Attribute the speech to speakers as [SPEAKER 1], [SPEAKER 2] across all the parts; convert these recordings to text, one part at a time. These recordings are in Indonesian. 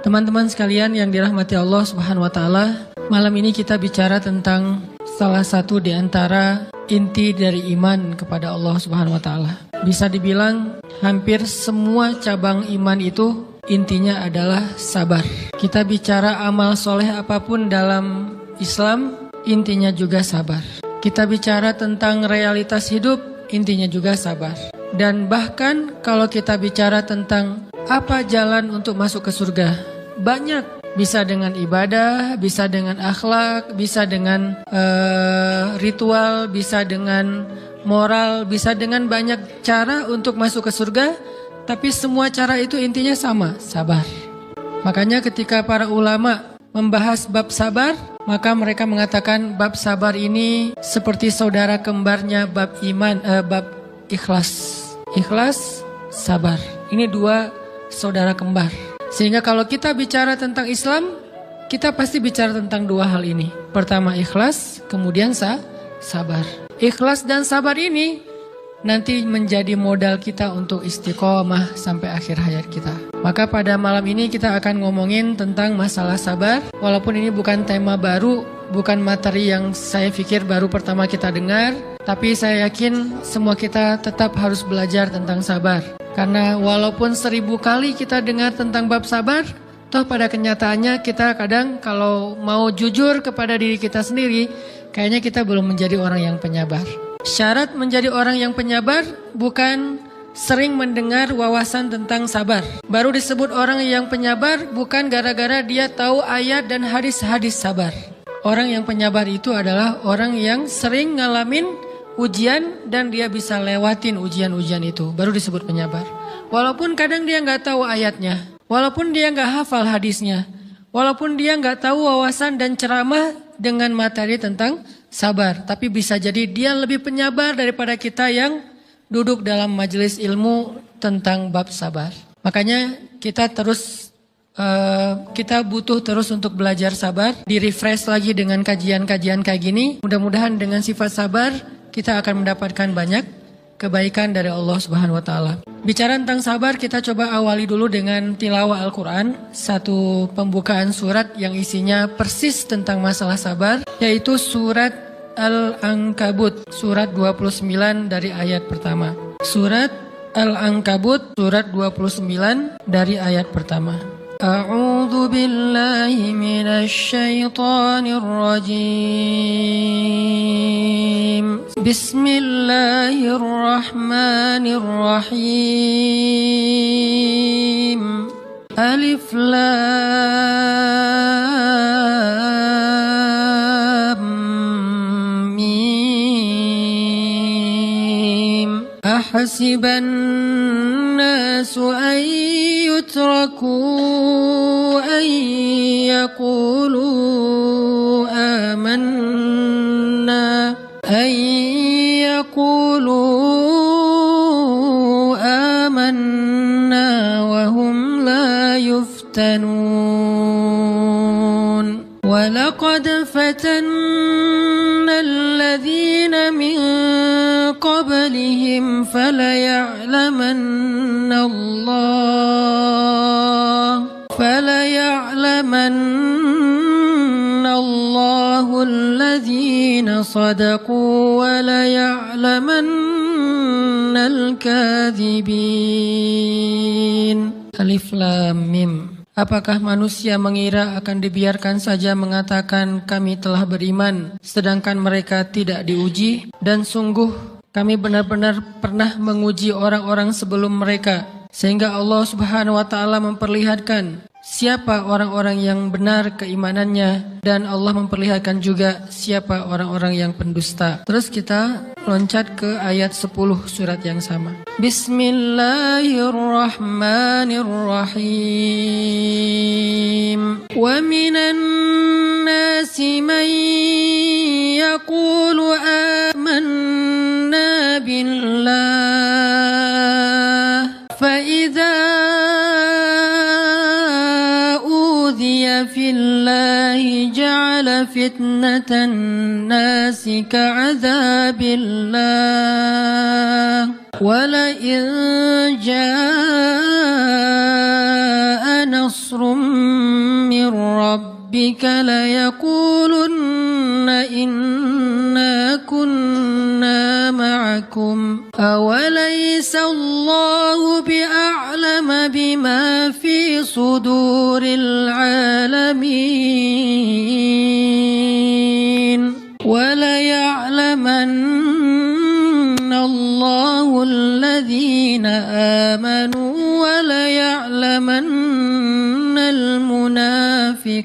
[SPEAKER 1] Teman-teman sekalian yang dirahmati Allah Subhanahu wa taala, malam ini kita bicara tentang salah satu di antara inti dari iman kepada Allah Subhanahu wa taala. Bisa dibilang hampir semua cabang iman itu intinya adalah sabar. Kita bicara amal soleh apapun dalam Islam, intinya juga sabar. Kita bicara tentang realitas hidup, intinya juga sabar. Dan bahkan kalau kita bicara tentang apa jalan untuk masuk ke surga, banyak. Bisa dengan ibadah, bisa dengan akhlak, bisa dengan ritual, bisa dengan moral, bisa dengan banyak cara untuk masuk ke surga. Tapi semua cara itu intinya sama, sabar. Makanya ketika para ulama membahas bab sabar, maka mereka mengatakan bab sabar ini seperti saudara kembarnya bab iman, bab ikhlas. Ikhlas, sabar. Ini dua saudara kembar. Sehingga kalau kita bicara tentang Islam, kita pasti bicara tentang dua hal ini. Pertama ikhlas, kemudian sabar. Ikhlas dan sabar ini nanti menjadi modal kita untuk istiqomah sampai akhir hayat kita. Maka pada malam ini kita akan ngomongin tentang masalah sabar. Walaupun ini bukan tema baru, bukan materi yang saya pikir baru pertama kita dengar, tapi saya yakin semua kita tetap harus belajar tentang sabar. Karena walaupun 1000 kali kita dengar tentang bab sabar, toh pada kenyataannya kita kadang kalau mau jujur kepada diri kita sendiri, kayaknya kita belum menjadi orang yang penyabar. Syarat menjadi orang yang penyabar bukan sering mendengar wawasan tentang sabar. Baru disebut orang yang penyabar bukan gara-gara dia tahu ayat dan hadis-hadis sabar. Orang yang penyabar itu adalah orang yang sering ngalamin ujian dan dia bisa lewatin ujian-ujian itu, baru disebut penyabar. Walaupun kadang dia nggak tahu ayatnya, walaupun dia nggak hafal hadisnya, walaupun dia nggak tahu wawasan dan ceramah dengan materi tentang sabar, tapi bisa jadi dia lebih penyabar daripada kita yang duduk dalam majelis ilmu tentang bab sabar. Makanya kita butuh terus untuk belajar sabar, di-refresh lagi dengan kajian-kajian kayak gini. Mudah-mudahan dengan sifat sabar kita akan mendapatkan banyak kebaikan dari Allah Subhanahu wa taala. Bicara tentang sabar, kita coba awali dulu dengan tilawah Al-Qur'an, satu pembukaan surat yang isinya persis tentang masalah sabar, yaitu surat Al-Ankabut, surat 29 dari ayat pertama. Surat Al-Ankabut, surat 29 dari ayat pertama. A'udzu billahi minasy syaithanir rajim. Bismillahirrahmanirrahim. Alif lam mim. Ahasiban nasu an yutraku an yaqulu amanna wa hum la yuftanun. Walaqad fatanna alladhina min qablihim falaya'lamanna Allahu alladhina sadaqu wa laya'lamanna al-kadhibin. Alif lam mim. Apakah manusia mengira akan dibiarkan saja mengatakan kami telah beriman, sedangkan mereka tidak diuji? Dan sungguh kami benar-benar pernah menguji orang-orang sebelum mereka, sehingga Allah Subhanahu wa taala memperlihatkan siapa orang-orang yang benar keimanannya, dan Allah memperlihatkan juga siapa orang-orang yang pendusta. Terus kita loncat ke ayat 10 surat yang sama. Bismillahirrahmanirrahim. Wa minan nasi man yaqulu amanna billah fa idza في الله جعل فتنة الناس كعذاب الله ولئن جاء نصر من ربك ليقولن إنا كنا معكم أوليس الله بأعلم بما في صدور العالمين وليعلمن الله الذين آمنوا وليعلمن المنافقين.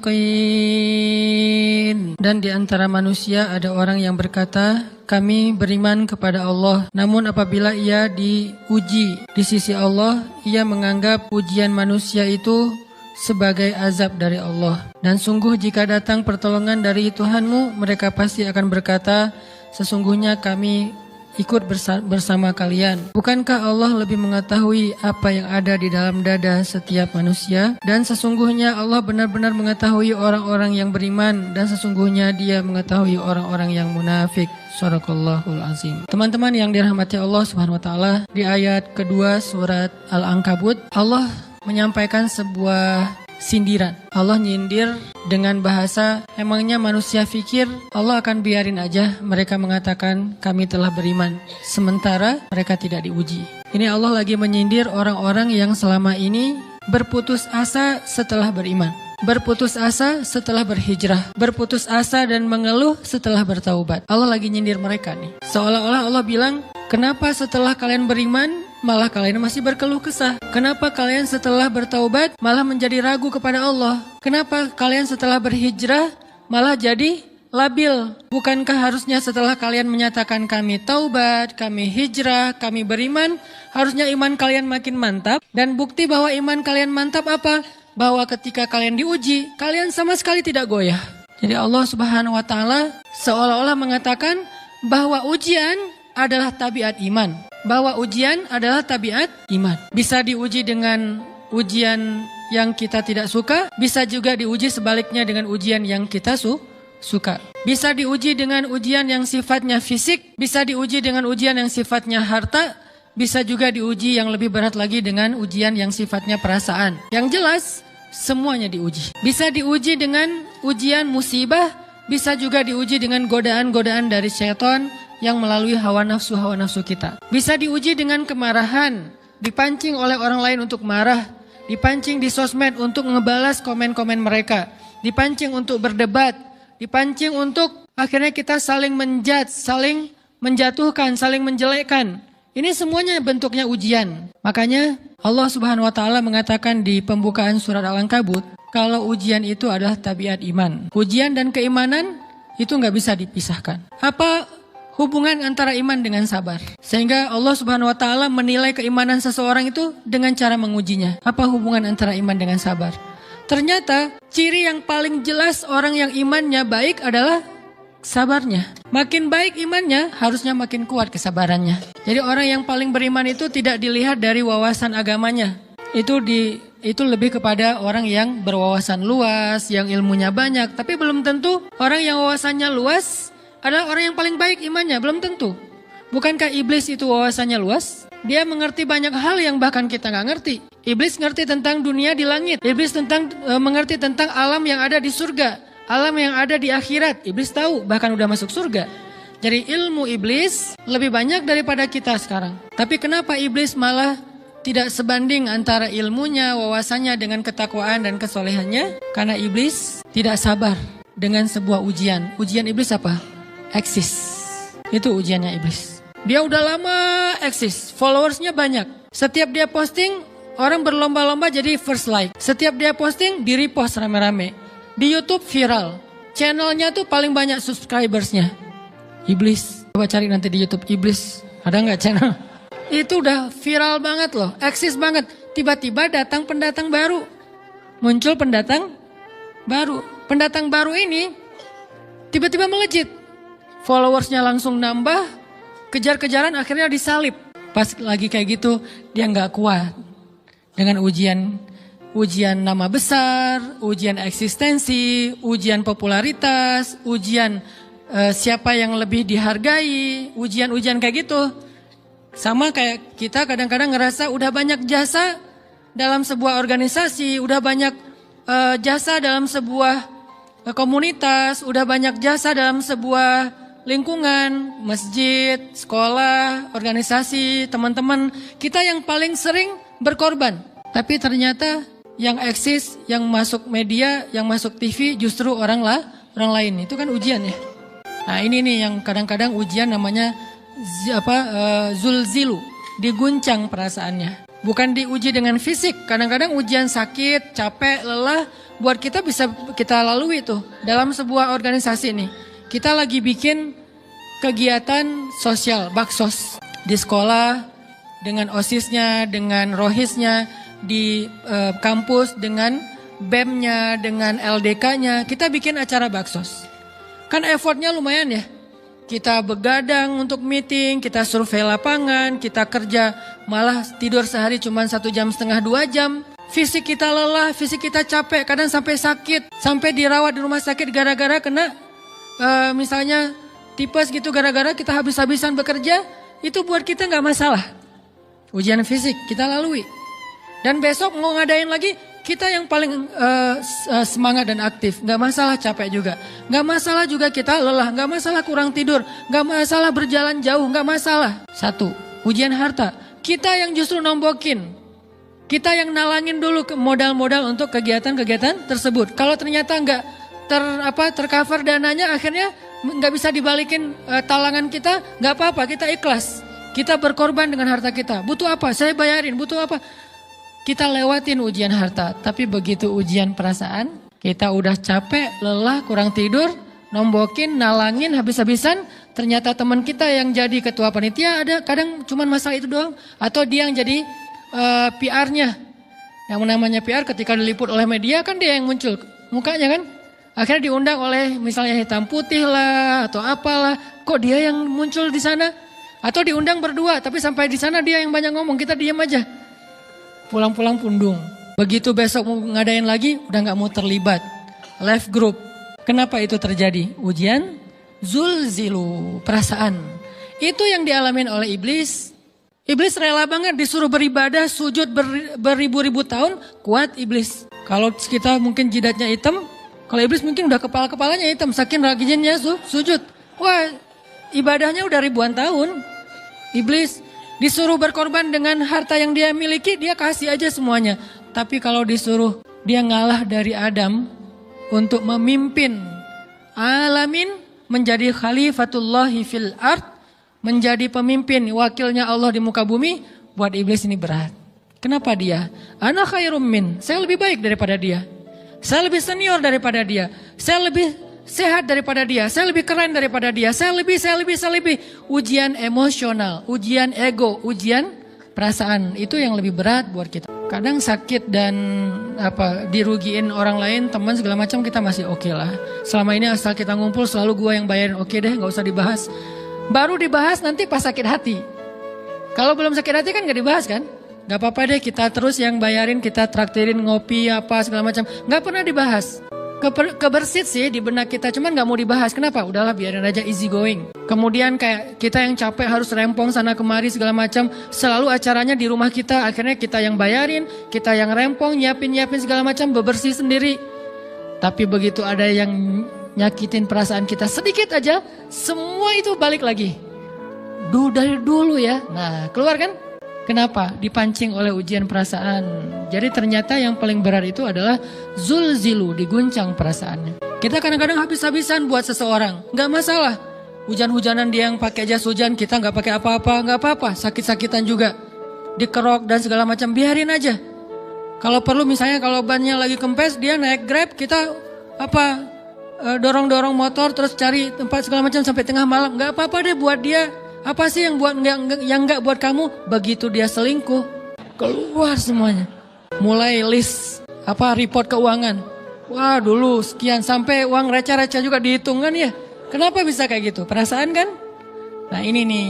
[SPEAKER 1] Dan di antara manusia ada orang yang berkata, kami beriman kepada Allah. Namun apabila ia diuji di sisi Allah, ia menganggap ujian manusia itu sebagai azab dari Allah. Dan sungguh jika datang pertolongan dari Tuhanmu, mereka pasti akan berkata, sesungguhnya kami ikut bersama kalian. Bukankah Allah lebih mengetahui apa yang ada di dalam dada setiap manusia? Dan sesungguhnya Allah benar-benar mengetahui orang-orang yang beriman, dan sesungguhnya Dia mengetahui orang-orang yang munafik. Shadaqallahul azim. Teman-teman yang dirahmati Allah Subhanahu wa taala, di ayat kedua surat Al-Ankabut, Allah menyampaikan sebuah sindiran. Allah nyindir dengan bahasa, emangnya manusia pikir Allah akan biarin aja mereka mengatakan kami telah beriman, sementara mereka tidak diuji. Ini Allah lagi menyindir orang-orang yang selama ini berputus asa setelah beriman, berputus asa setelah berhijrah, berputus asa dan mengeluh setelah bertaubat. Allah lagi nyindir mereka nih. Seolah-olah Allah bilang, kenapa setelah kalian beriman malah kalian masih berkeluh kesah? Kenapa kalian setelah bertaubat malah menjadi ragu kepada Allah? Kenapa kalian setelah berhijrah malah jadi labil? Bukankah harusnya setelah kalian menyatakan kami taubat, kami hijrah, kami beriman, harusnya iman kalian makin mantap? Dan bukti bahwa iman kalian mantap apa? Bahwa ketika kalian diuji, kalian sama sekali tidak goyah. Jadi Allah Subhanahu wa taala seolah-olah mengatakan bahwa ujian adalah tabiat iman. Bahwa ujian adalah tabiat iman. Bisa diuji dengan ujian yang kita tidak suka, bisa juga diuji sebaliknya dengan ujian yang kita suka. Bisa diuji dengan ujian yang sifatnya fisik, bisa diuji dengan ujian yang sifatnya harta, bisa juga diuji yang lebih berat lagi dengan ujian yang sifatnya perasaan. Yang jelas, semuanya diuji. Bisa diuji dengan ujian musibah, bisa juga diuji dengan godaan-godaan dari syaitan yang melalui hawa nafsu kita. Bisa diuji dengan kemarahan, dipancing oleh orang lain untuk marah, dipancing di sosmed untuk ngebalas komen-komen mereka, dipancing untuk berdebat, dipancing untuk akhirnya kita saling menjudge, saling menjatuhkan, saling menjelekkan. Ini semuanya bentuknya ujian. Makanya Allah Subhanahu wa taala mengatakan di pembukaan surat Al-Ankabut, kalau ujian itu adalah tabiat iman. Ujian dan keimanan itu nggak bisa dipisahkan. Apa hubungan antara iman dengan sabar? Sehingga Allah Subhanahu wa taala menilai keimanan seseorang itu dengan cara mengujinya. Apa hubungan antara iman dengan sabar? Ternyata ciri yang paling jelas orang yang imannya baik adalah sabarnya. Makin baik imannya, harusnya makin kuat kesabarannya. Jadi orang yang paling beriman itu tidak dilihat dari wawasan agamanya. Itu lebih kepada orang yang berwawasan luas, yang ilmunya banyak. Tapi belum tentu orang yang wawasannya luas adalah orang yang paling baik imannya, belum tentu. Bukankah iblis itu wawasannya luas? Dia mengerti banyak hal yang bahkan kita nggak ngerti. Iblis ngerti tentang dunia di langit. Iblis mengerti tentang alam yang ada di surga, alam yang ada di akhirat. Iblis tahu, bahkan udah masuk surga. Jadi ilmu iblis lebih banyak daripada kita sekarang. Tapi kenapa iblis malah tidak sebanding antara ilmunya, wawasannya dengan ketakwaan dan kesolehannya? Karena iblis tidak sabar dengan sebuah ujian. Ujian iblis apa? Eksis. Itu ujiannya iblis. Dia udah lama eksis, followersnya banyak. Setiap dia posting, orang berlomba-lomba jadi first like. Setiap dia posting, di repost rame-rame. Di YouTube viral. Channelnya tuh paling banyak subscribersnya. Iblis. Coba cari nanti di YouTube, iblis. Ada nggak channel? Itu udah viral banget loh, eksis banget. Tiba-tiba datang pendatang baru. Muncul pendatang baru. Pendatang baru ini tiba-tiba melejit. Followersnya langsung nambah, kejar-kejaran akhirnya disalib. Pas lagi kayak gitu, dia nggak kuat dengan ujian nama besar, ujian eksistensi, ujian popularitas, ujian siapa yang lebih dihargai, ujian-ujian kayak gitu. Sama kayak kita kadang-kadang ngerasa udah banyak jasa dalam sebuah organisasi, udah banyak jasa dalam sebuah komunitas, udah banyak jasa dalam sebuah lingkungan, masjid, sekolah, organisasi, teman-teman. Kita yang paling sering berkorban. Tapi ternyata yang eksis, yang masuk media, yang masuk TV justru orang lain. Itu kan ujian ya. Nah ini nih yang kadang-kadang ujian namanya zulzilu, diguncang perasaannya. Bukan diuji dengan fisik, kadang-kadang ujian sakit, capek, lelah, buat kita bisa kita lalui tuh dalam sebuah organisasi nih. Kita lagi bikin kegiatan sosial, baksos di sekolah, dengan OSIS-nya, dengan ROHIS-nya, di kampus, dengan BEM-nya, dengan LDK-nya, kita bikin acara baksos. Kan effortnya lumayan ya. Kita begadang untuk meeting, kita survei lapangan, kita kerja, malah tidur sehari cuma 1,5 jam, 2 jam. Fisik kita lelah, fisik kita capek, kadang sampai sakit, sampai dirawat di rumah sakit gara-gara kena misalnya tipes gitu, gara-gara kita habis-habisan bekerja, itu buat kita nggak masalah. Ujian fisik kita lalui. Dan besok mau ngadain lagi, kita yang paling semangat dan aktif. Gak masalah capek juga. Gak masalah juga kita lelah. Gak masalah kurang tidur. Gak masalah berjalan jauh. Gak masalah. 1. Ujian harta. Kita yang justru nombokin. Kita yang nalangin dulu modal-modal untuk kegiatan-kegiatan tersebut. Kalau ternyata gak tercover dananya, akhirnya gak bisa dibalikin talangan kita. Gak apa-apa, kita ikhlas. Kita berkorban dengan harta kita. Butuh apa? Saya bayarin. Butuh apa? Kita lewatin ujian harta, tapi begitu ujian perasaan, kita udah capek, lelah, kurang tidur, nombokin, nalangin habis-habisan, ternyata teman kita yang jadi ketua panitia ada kadang cuman masalah itu doang, atau dia yang jadi PR-nya. Yang namanya PR ketika diliput oleh media kan dia yang muncul mukanya kan, akhirnya diundang oleh misalnya hitam putih lah atau apalah, kok dia yang muncul di sana, atau diundang berdua, tapi sampai di sana dia yang banyak ngomong, kita diam aja. Pulang-pulang pundung. Begitu besok mau ngadain lagi, udah gak mau terlibat. Left group. Kenapa itu terjadi? Ujian zulzilu, perasaan. Itu yang dialamin oleh iblis. Iblis rela banget disuruh beribadah, sujud beribu-ribu tahun, kuat iblis. Kalau kita mungkin jidatnya hitam, kalau iblis mungkin udah kepala-kepalanya hitam, saking rajinnya sujud. Wah, ibadahnya udah ribuan tahun. Iblis disuruh berkorban dengan harta yang dia miliki, dia kasih aja semuanya. Tapi kalau disuruh dia ngalah dari Adam untuk memimpin alamin, menjadi khalifatullahi fil ard, menjadi pemimpin wakilnya Allah di muka bumi, buat iblis ini berat. Kenapa dia? Ana khairum min, saya lebih baik daripada dia. Saya lebih senior daripada dia. Saya lebih sehat daripada dia, saya lebih keren daripada dia, saya lebih. Ujian emosional, ujian ego, ujian perasaan, itu yang lebih berat buat kita. Kadang sakit dan dirugiin orang lain, teman segala macam kita masih oke lah. Selama ini asal kita ngumpul selalu gua yang bayarin, oke deh, nggak usah dibahas. Baru dibahas nanti pas sakit hati. Kalau belum sakit hati kan nggak dibahas kan? Nggak apa-apa deh, kita terus yang bayarin, kita traktirin ngopi apa segala macam, nggak pernah dibahas. Kebersit sih di benak kita, cuman gak mau dibahas. Kenapa? Udahlah biarin aja, easy going. Kemudian kayak kita yang capek harus rempong sana kemari segala macam, selalu acaranya di rumah kita, akhirnya kita yang bayarin, kita yang rempong, nyiapin segala macam, bebersih sendiri. Tapi begitu ada yang nyakitin perasaan kita sedikit aja, semua itu balik lagi. Dari dulu ya. Nah, keluar kan? Kenapa? Dipancing oleh ujian perasaan. Jadi ternyata yang paling berat itu adalah zulzilu, diguncang perasaannya. Kita kadang-kadang habis-habisan buat seseorang, nggak masalah. Hujan-hujanan dia yang pakai jas hujan, kita nggak pakai apa-apa, nggak apa-apa. Sakit-sakitan juga, dikerok dan segala macam, biarin aja. Kalau perlu misalnya kalau bannya lagi kempes, dia naik Grab, kita dorong-dorong motor terus cari tempat segala macam sampai tengah malam, nggak apa-apa deh buat dia. Apa sih yang nggak buat kamu? Begitu dia selingkuh, keluar semuanya. Mulai list report keuangan. Wah dulu sekian, sampai uang receh-receh juga dihitung kan ya. Kenapa bisa kayak gitu? Perasaan kan? Nah ini nih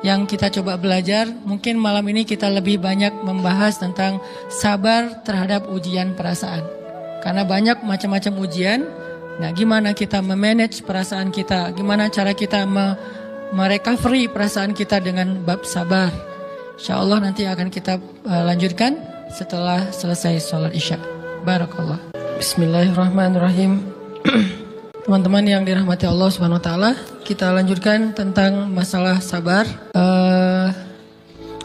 [SPEAKER 1] yang kita coba belajar. Mungkin malam ini kita lebih banyak membahas tentang sabar terhadap ujian perasaan. Karena banyak macam-macam ujian. Nah gimana kita memanage perasaan kita? Gimana cara kita merecovery perasaan kita dengan bab sabar. Insya Allah nanti akan kita lanjutkan setelah selesai sholat isya. Barakallah. Bismillahirrahmanirrahim. Teman-teman yang dirahmati Allah Subhanahu wa taala, kita lanjutkan tentang masalah sabar,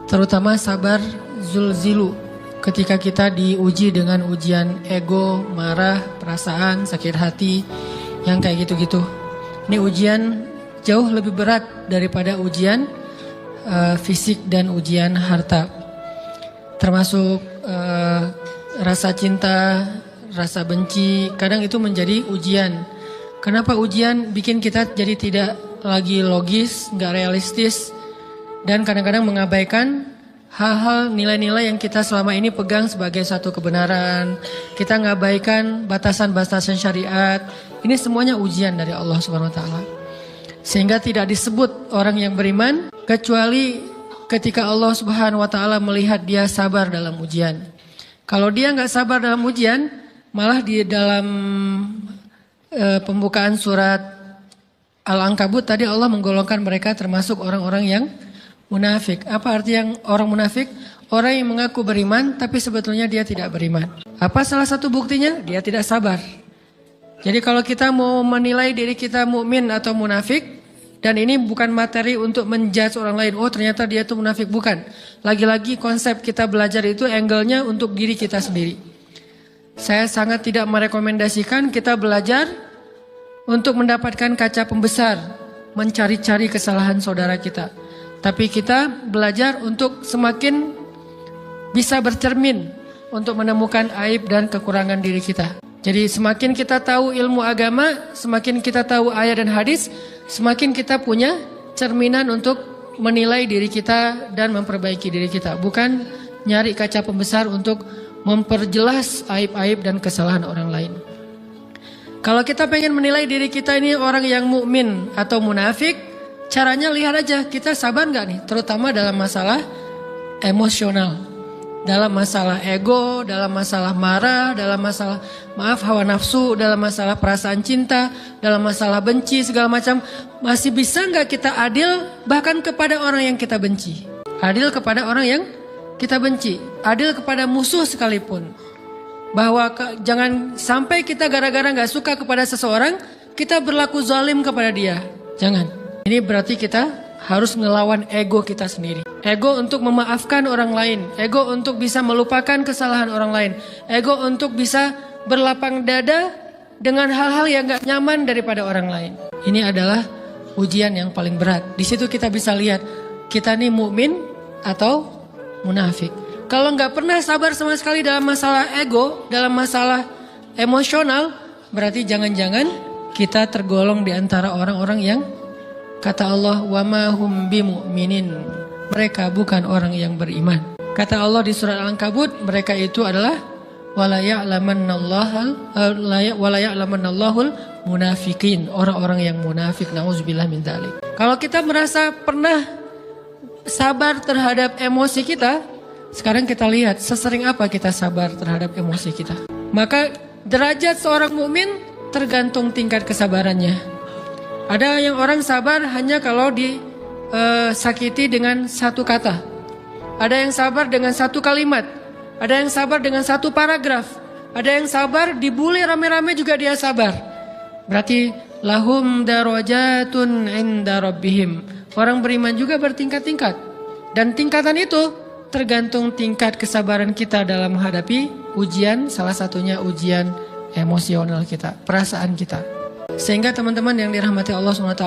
[SPEAKER 1] terutama sabar zulzilu, ketika kita diuji dengan ujian ego, marah, perasaan, sakit hati, yang kayak gitu-gitu. Ini ujian jauh lebih berat daripada ujian fisik dan ujian harta. Termasuk rasa cinta, rasa benci, kadang itu menjadi ujian. Kenapa ujian bikin kita jadi tidak lagi logis, nggak realistis, dan kadang-kadang mengabaikan hal-hal nilai-nilai yang kita selama ini pegang sebagai satu kebenaran. Kita ngabaikan batasan-batasan syariat. Ini semuanya ujian dari Allah Subhanahu wa taala. Sehingga tidak disebut orang yang beriman kecuali ketika Allah Subhanahu wa taala melihat dia sabar dalam ujian. Kalau dia nggak sabar dalam ujian, malah di dalam pembukaan surat Al-Ankabut tadi Allah menggolongkan mereka termasuk orang-orang yang munafik. Apa arti yang orang munafik? Orang yang mengaku beriman tapi sebetulnya dia tidak beriman. Apa salah satu buktinya? Dia tidak sabar. Jadi kalau kita mau menilai diri kita mukmin atau munafik, dan ini bukan materi untuk menjudge orang lain, oh ternyata dia itu munafik, bukan. Lagi-lagi konsep kita belajar itu angle-nya untuk diri kita sendiri. Saya sangat tidak merekomendasikan kita belajar untuk mendapatkan kaca pembesar, mencari-cari kesalahan saudara kita. Tapi kita belajar untuk semakin bisa bercermin untuk menemukan aib dan kekurangan diri kita. Jadi semakin kita tahu ilmu agama, semakin kita tahu ayat dan hadis, semakin kita punya cerminan untuk menilai diri kita dan memperbaiki diri kita. Bukan nyari kaca pembesar untuk memperjelas aib-aib dan kesalahan orang lain. Kalau kita pengen menilai diri kita ini orang yang mukmin atau munafik, caranya lihat aja kita sabar nggak nih, terutama dalam masalah emosional, dalam masalah ego, dalam masalah marah, dalam masalah hawa nafsu, dalam masalah perasaan cinta, dalam masalah benci segala macam. Masih bisa nggak kita adil bahkan kepada orang yang kita benci, adil kepada orang yang kita benci, adil kepada musuh sekalipun. Bahwa jangan sampai kita gara-gara gak suka kepada seseorang, kita berlaku zalim kepada dia. Jangan. Ini berarti kita harus ngelawan ego kita sendiri. Ego untuk memaafkan orang lain. Ego untuk bisa melupakan kesalahan orang lain. Ego untuk bisa berlapang dada dengan hal-hal yang gak nyaman daripada orang lain. Ini adalah ujian yang paling berat. Di situ kita bisa lihat kita nih mukmin atau munafik. Kalau nggak pernah sabar sama sekali dalam masalah ego, dalam masalah emosional, berarti jangan-jangan kita tergolong di antara orang-orang yang kata Allah, wa ma hum bimu'minin. Mereka bukan orang yang beriman. Kata Allah di surat Al-Ankabut, mereka itu adalah wala ya'lamannallahul munafikin, orang-orang yang munafik. Nauzubillah min dzalik. Kalau kita merasa pernah sabar terhadap emosi kita, sekarang kita lihat sesering apa kita sabar terhadap emosi kita. Maka derajat seorang mukmin tergantung tingkat kesabarannya. Ada yang orang sabar hanya kalau disakiti dengan satu kata. Ada yang sabar dengan satu kalimat. Ada yang sabar dengan satu paragraf. Ada yang sabar dibully rame-rame juga dia sabar. Berarti lahum darajatun inda rabbihim. Orang beriman juga bertingkat-tingkat. Dan tingkatan itu tergantung tingkat kesabaran kita dalam menghadapi ujian. Salah satunya ujian emosional kita, perasaan kita. Sehingga teman-teman yang dirahmati Allah SWT,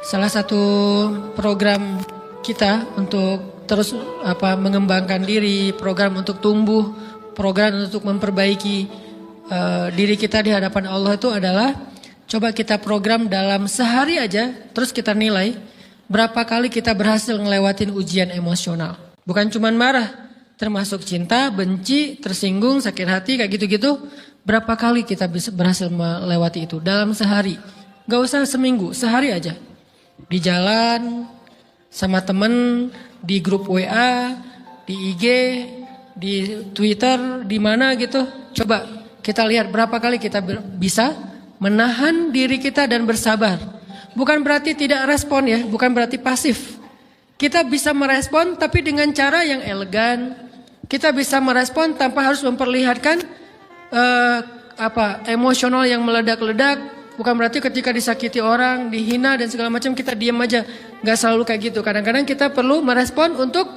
[SPEAKER 1] salah satu program kita untuk terus mengembangkan diri, program untuk tumbuh, program untuk memperbaiki diri kita di hadapan Allah itu adalah coba kita program dalam sehari aja, terus kita nilai berapa kali kita berhasil ngelewatin ujian emosional. Bukan cuma marah, termasuk cinta, benci, tersinggung, sakit hati, kayak gitu-gitu. Berapa kali kita bisa berhasil melewati itu dalam sehari. Gak usah seminggu, sehari aja. Di jalan, sama temen, di grup WA, di IG, di Twitter, di mana gitu. Coba kita lihat berapa kali kita bisa menahan diri kita dan bersabar. Bukan berarti tidak respon ya, bukan berarti pasif. Kita bisa merespon tapi dengan cara yang elegan. Kita bisa merespon tanpa harus memperlihatkan emosional yang meledak-ledak. Bukan berarti ketika disakiti orang, dihina dan segala macam kita diam aja. Gak selalu kayak gitu. Kadang-kadang kita perlu merespon untuk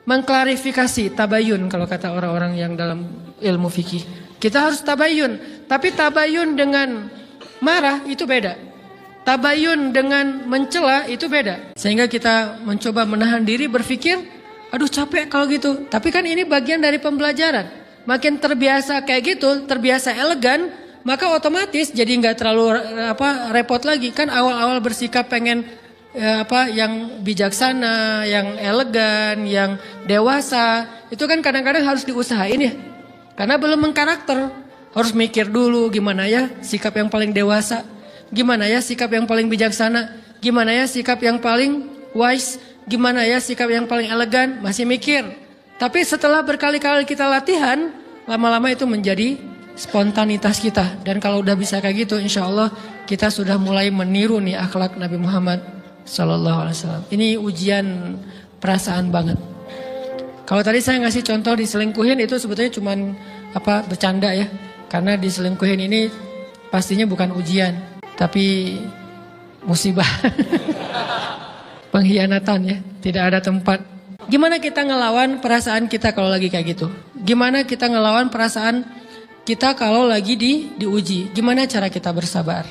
[SPEAKER 1] mengklarifikasi, tabayun kalau kata orang-orang yang dalam ilmu fikih. Kita harus tabayun. Tapi tabayun dengan marah itu beda. Tabayun dengan mencela itu beda. Sehingga kita mencoba menahan diri berpikir, aduh capek kalau gitu. Tapi kan ini bagian dari pembelajaran. Makin terbiasa kayak gitu, terbiasa elegan, maka otomatis jadi nggak terlalu repot lagi. Kan awal-awal bersikap pengen yang bijaksana, yang elegan, yang dewasa, itu kan kadang-kadang harus diusahain ya. Karena belum mengkarakter, harus mikir dulu gimana ya sikap yang paling dewasa, gimana ya sikap yang paling bijaksana, gimana ya sikap yang paling wise, gimana ya sikap yang paling elegan, masih mikir. Tapi setelah berkali-kali kita latihan, lama-lama itu menjadi spontanitas kita. Dan kalau udah bisa kayak gitu, insya Allah kita sudah mulai meniru nih akhlak Nabi Muhammad Sallallahu Alaihi Wasallam. Ini ujian perasaan banget. Kalau tadi saya ngasih contoh diselingkuhin itu sebetulnya cuman bercanda ya. Karena diselingkuhin ini pastinya bukan ujian, tapi musibah. Pengkhianatan ya, tidak ada tempat. Gimana kita ngelawan perasaan kita kalau lagi kayak gitu? Gimana kita ngelawan perasaan kita kalau lagi diuji? Gimana cara kita bersabar?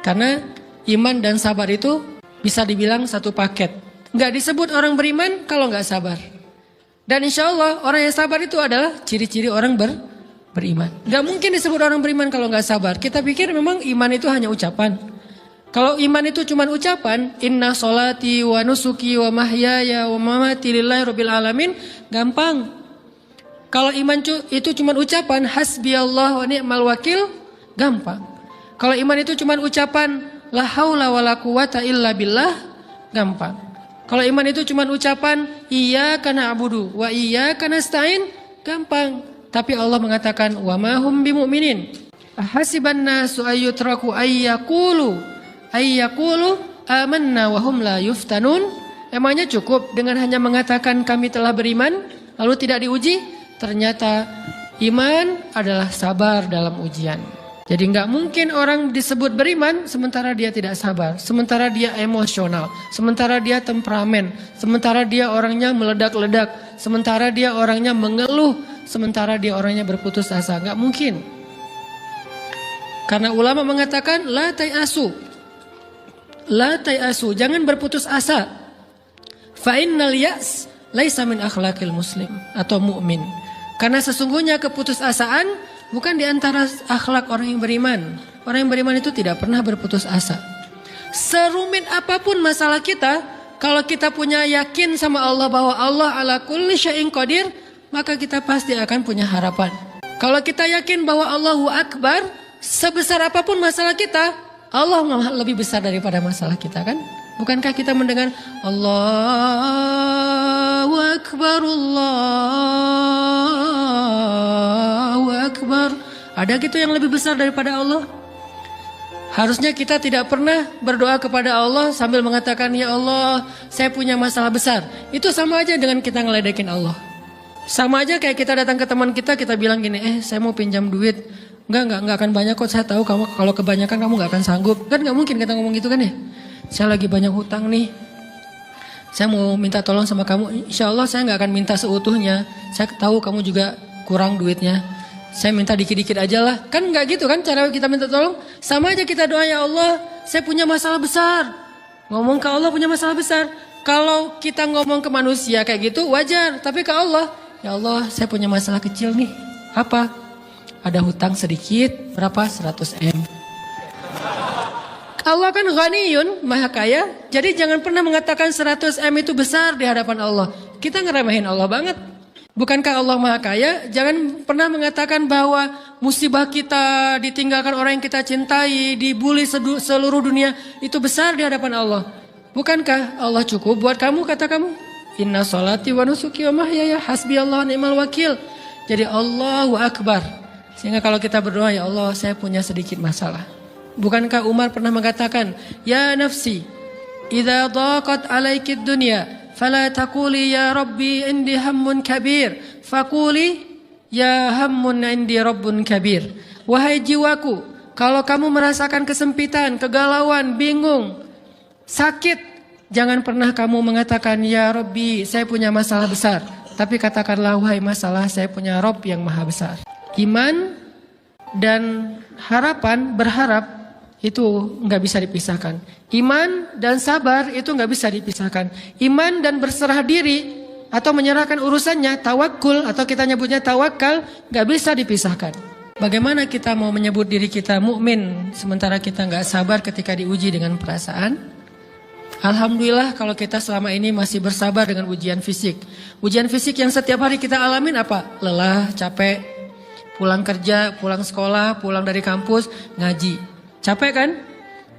[SPEAKER 1] Karena iman dan sabar itu bisa dibilang satu paket. Nggak disebut orang beriman kalau nggak sabar. Dan insya Allah orang yang sabar itu adalah ciri-ciri orang beriman. Nggak mungkin disebut orang beriman kalau nggak sabar. Kita pikir memang iman itu hanya ucapan. Kalau iman itu cuma ucapan, inna sholati wa nusuki wa mahyaya wa mamati lillahi rabbil alamin, gampang. Kalau iman itu cuma ucapan, hasbiyallah wa ni'mal wakil, gampang. Kalau iman itu cuma ucapan, la haula wa la quwata illa billah, gampang. Kalau iman itu cuma ucapan, iyyaka na'budu wa iyyaka nasta'in, gampang. Tapi Allah mengatakan, wa ma hum bimu'minin. Ahasiban nasu ayyutraku ayyakulu amanna wa hum la yuftanun. Emangnya cukup dengan hanya mengatakan kami telah beriman lalu tidak diuji? Ternyata iman adalah sabar dalam ujian. Jadi nggak mungkin orang disebut beriman sementara dia tidak sabar, sementara dia emosional, sementara dia temperamen, sementara dia orangnya meledak-ledak, sementara dia orangnya mengeluh, sementara dia orangnya berputus asa. Nggak mungkin. Karena ulama mengatakan la tayasu. La tayasu, jangan berputus asa. Fa innal ya's laisa min akhlaqil muslim atau mukmin. Karena sesungguhnya keputusasaan bukan di antara akhlak orang yang beriman. Orang yang beriman itu tidak pernah berputus asa. Serumit apapun masalah kita, kalau kita punya yakin sama Allah bahwa Allah ala kulli syai'in qadir, maka kita pasti akan punya harapan. Kalau kita yakin bahwa Allahu Akbar, sebesar apapun masalah kita, Allah lebih besar daripada masalah kita kan? Bukankah kita mendengar Allahu Akbar, Allahu Akbar. Ada gitu yang lebih besar daripada Allah? Harusnya kita tidak pernah berdoa kepada Allah sambil mengatakan, ya Allah saya punya masalah besar. Itu sama aja dengan kita ngeledekin Allah. Sama aja kayak kita datang ke teman kita bilang gini, saya mau pinjam duit. Enggak akan banyak kok, saya tahu kamu kalau kebanyakan kamu enggak akan sanggup. Kan enggak mungkin kita ngomong gitu kan ya. Saya lagi banyak hutang nih. Saya mau minta tolong sama kamu. Insya Allah saya enggak akan minta seutuhnya. Saya tahu kamu juga kurang duitnya. Saya minta dikit-dikit aja lah. Kan enggak gitu kan cara kita minta tolong. Sama aja kita doa, ya Allah saya punya masalah besar. Ngomong ke Allah punya masalah besar. Kalau kita ngomong ke manusia kayak gitu wajar. Tapi ke Allah, ya Allah saya punya masalah kecil nih. Apa? Ada hutang sedikit, berapa? 100 M. Allah kan ghaniyun, maha kaya. Jadi jangan pernah mengatakan 100 M itu besar di hadapan Allah. Kita ngeremehin Allah banget. Bukankah Allah maha kaya? Jangan pernah mengatakan bahwa musibah kita, ditinggalkan orang yang kita cintai, dibully seluruh dunia, itu besar di hadapan Allah. Bukankah Allah cukup buat kamu, kata kamu? Inna sholati wa nusuki wa mahyaya hasbiyallahu ni'mal wakil. Jadi Allahu Akbar. Sehingga kalau kita berdoa, ya Allah saya punya sedikit masalah. Bukankah Umar pernah mengatakan, ya nafsi, idza daqat alaikid dunya, fala taquli ya Rabbi indi hammun kabir, faquli ya hammun indi rabbun kabir. Wahai jiwaku, kalau kamu merasakan kesempitan, kegalauan, bingung, sakit, jangan pernah kamu mengatakan, ya Rabbi, saya punya masalah besar. Tapi katakanlah, wahai masalah, saya punya Rabb yang maha besar. Iman dan harapan, berharap, itu nggak bisa dipisahkan. Iman dan sabar itu nggak bisa dipisahkan. Iman dan berserah diri atau menyerahkan urusannya, tawakul atau kita nyebutnya tawakal, nggak bisa dipisahkan. Bagaimana kita mau menyebut diri kita mukmin sementara kita nggak sabar ketika diuji dengan perasaan? Alhamdulillah kalau kita selama ini masih bersabar dengan ujian fisik. Ujian fisik yang setiap hari kita alamin apa? Lelah, capek, pulang kerja, pulang sekolah, pulang dari kampus, ngaji. Capek kan?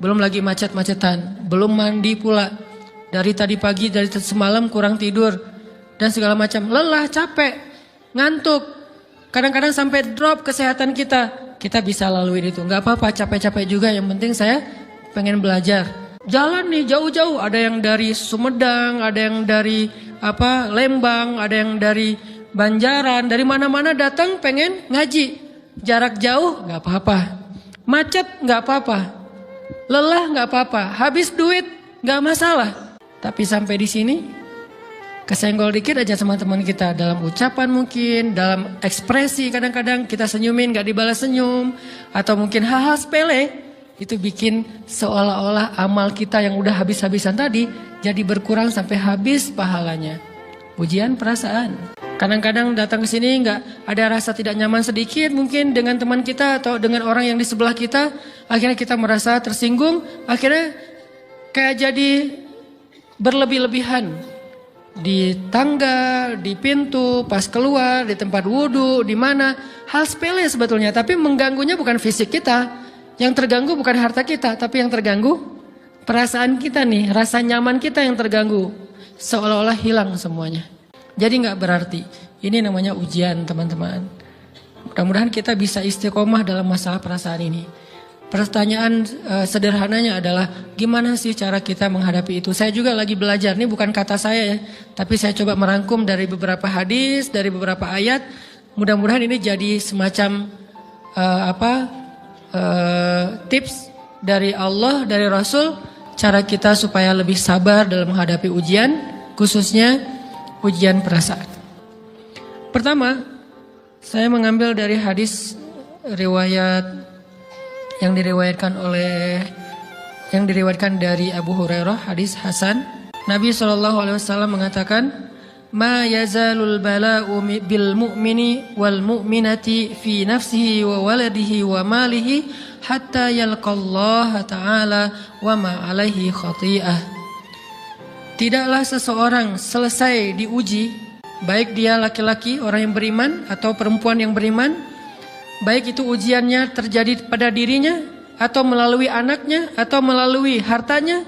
[SPEAKER 1] Belum lagi macet-macetan, belum mandi pula. Dari tadi pagi, dari semalam kurang tidur dan segala macam. Lelah, capek, ngantuk. Kadang-kadang sampai drop kesehatan kita. Kita bisa lalui itu. Gak apa-apa, capek-capek juga. Yang penting saya pengen belajar. Jalan nih jauh-jauh. Ada yang dari Sumedang, ada yang dari Lembang, ada yang dari Banjaran. Dari mana-mana datang pengen ngaji. Jarak jauh gak apa-apa. Macet gak apa-apa, lelah gak apa-apa, habis duit gak masalah. Tapi sampai di sini kesenggol dikit aja sama teman kita dalam ucapan mungkin, dalam ekspresi kadang-kadang kita senyumin gak dibalas senyum. Atau mungkin hal-hal sepele, itu bikin seolah-olah amal kita yang udah habis-habisan tadi jadi berkurang sampai habis pahalanya. Ujian perasaan. Kadang-kadang datang ke sini nggak ada rasa tidak nyaman sedikit mungkin dengan teman kita atau dengan orang yang di sebelah kita. Akhirnya kita merasa tersinggung. Akhirnya kayak jadi berlebih-lebihan. Di tangga, di pintu, pas keluar, di tempat wudhu, di mana. Hal sepele sebetulnya. Tapi mengganggunya bukan fisik kita. Yang terganggu bukan harta kita. Tapi yang terganggu perasaan kita nih. Rasa nyaman kita yang terganggu. Seolah-olah hilang semuanya. Jadi nggak berarti. Ini namanya ujian teman-teman. Mudah-mudahan kita bisa istiqomah dalam masalah perasaan ini. Pertanyaan sederhananya adalah gimana sih cara kita menghadapi itu? Saya juga lagi belajar. Ini bukan kata saya ya. Tapi saya coba merangkum dari beberapa hadis, dari beberapa ayat. Mudah-mudahan ini jadi semacam tips dari Allah, dari Rasul. Cara kita supaya lebih sabar dalam menghadapi ujian. Khususnya ujian perasaan. Pertama, saya mengambil dari hadis riwayat yang diriwayatkan dari Abu Hurairah, hadis Hasan. Nabi SAW mengatakan, "Ma yazalul bala'u bil mu'mini wal mu'minati fi nafsihi wa waladihi wa malihi hatta yalqallaha ta'ala wa ma alaihi khati'ah." Tidaklah seseorang selesai diuji, baik dia laki-laki, orang yang beriman, atau perempuan yang beriman, baik itu ujiannya terjadi pada dirinya, atau melalui anaknya, atau melalui hartanya,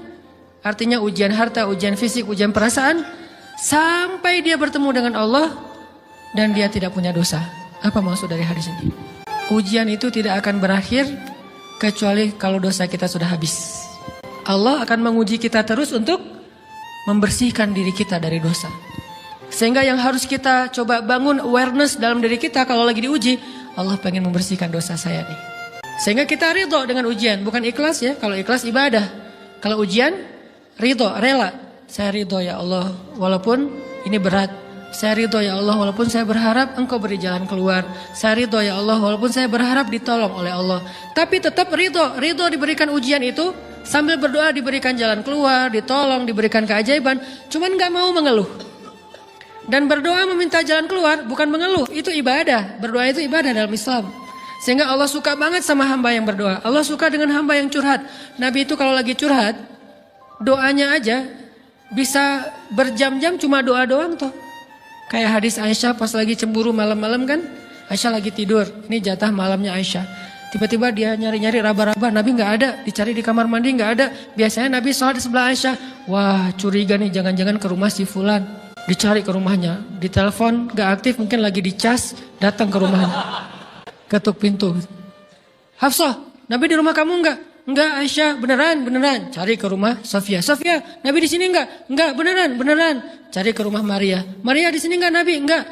[SPEAKER 1] artinya ujian harta, ujian fisik, ujian perasaan, sampai dia bertemu dengan Allah, dan dia tidak punya dosa. Apa maksud dari hadis ini? Ujian itu tidak akan berakhir, kecuali kalau dosa kita sudah habis. Allah akan menguji kita terus untuk membersihkan diri kita dari dosa. Sehingga yang harus kita coba bangun awareness dalam diri kita kalau lagi diuji, Allah pengen membersihkan dosa saya nih. Sehingga kita ridho dengan ujian, bukan ikhlas ya. Kalau ikhlas ibadah, kalau ujian ridho, rela. Saya ridho ya Allah, walaupun ini berat. Saya ridho ya Allah, walaupun saya berharap Engkau beri jalan keluar. Saya ridho ya Allah, walaupun saya berharap ditolong oleh Allah. Tapi tetap ridho diberikan ujian itu. Sambil berdoa diberikan jalan keluar, ditolong, diberikan keajaiban. Cuman gak mau mengeluh. Dan berdoa meminta jalan keluar bukan mengeluh, itu ibadah. Berdoa itu ibadah dalam Islam. Sehingga Allah suka banget sama hamba yang berdoa. Allah suka dengan hamba yang curhat. Nabi itu kalau lagi curhat, doanya aja bisa berjam-jam cuma doa doang toh. Kayak hadis Aisyah pas lagi cemburu malam-malam kan. Aisyah lagi tidur, ini jatah malamnya Aisyah. Tiba-tiba dia nyari-nyari raba-raba, Nabi gak ada, dicari di kamar mandi gak ada. Biasanya Nabi sholat di sebelah Aisyah. Wah curiga nih, jangan-jangan ke rumah si Fulan. Dicari ke rumahnya, ditelepon gak aktif, mungkin lagi dicas, datang ke rumahnya. Ketuk pintu. Hafsah, Nabi di rumah kamu enggak? Enggak Aisyah, beneran. Cari ke rumah Sofia. Sofia, Nabi di sini enggak? Enggak, beneran. Cari ke rumah Maria. Maria di sini enggak Nabi? Enggak.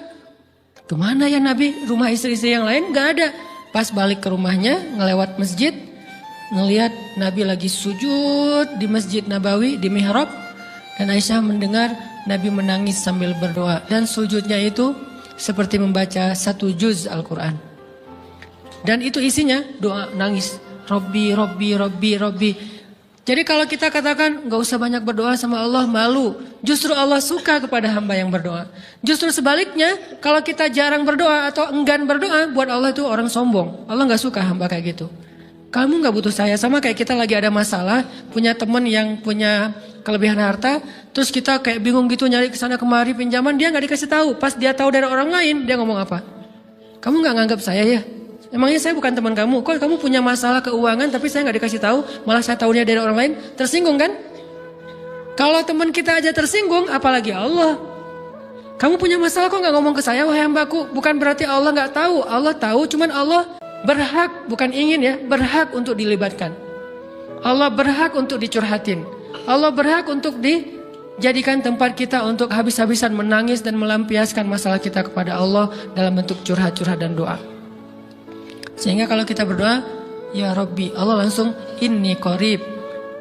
[SPEAKER 1] Kemana ya Nabi? Rumah istri-istri yang lain enggak ada. Pas balik ke rumahnya, ngelewat masjid, ngelihat Nabi lagi sujud di Masjid Nabawi, di mihrab. Dan Aisyah mendengar Nabi menangis sambil berdoa. Dan sujudnya itu seperti membaca 1 juz Al-Quran. Dan itu isinya doa nangis. Robbi, Robbi, Robbi, Robbi. Jadi kalau kita katakan gak usah banyak berdoa sama Allah, malu. Justru Allah suka kepada hamba yang berdoa. Justru sebaliknya, kalau kita jarang berdoa atau enggan berdoa, buat Allah itu orang sombong. Allah gak suka hamba kayak gitu. Kamu gak butuh saya, sama kayak kita lagi ada masalah, punya teman yang punya kelebihan harta, terus kita kayak bingung gitu nyari kesana kemari pinjaman, dia gak dikasih tahu. Pas dia tahu dari orang lain, dia ngomong apa? Kamu gak nganggap saya ya? Emangnya saya bukan teman kamu? Kok kamu punya masalah keuangan tapi saya gak dikasih tahu, malah saya tahunya dari orang lain? Tersinggung kan? Kalau teman kita aja tersinggung, apalagi Allah. Kamu punya masalah kok gak ngomong ke saya, wahai hambaku? Bukan berarti Allah gak tahu, Allah tahu, cuman Allah berhak, bukan ingin ya, berhak untuk dilibatkan. Allah berhak untuk dicurhatin. Allah berhak untuk dijadikan tempat kita untuk habis-habisan menangis dan melampiaskan masalah kita kepada Allah dalam bentuk curhat-curhat dan doa. Sehingga kalau kita berdoa, ya Rabbi, Allah langsung inni qarib,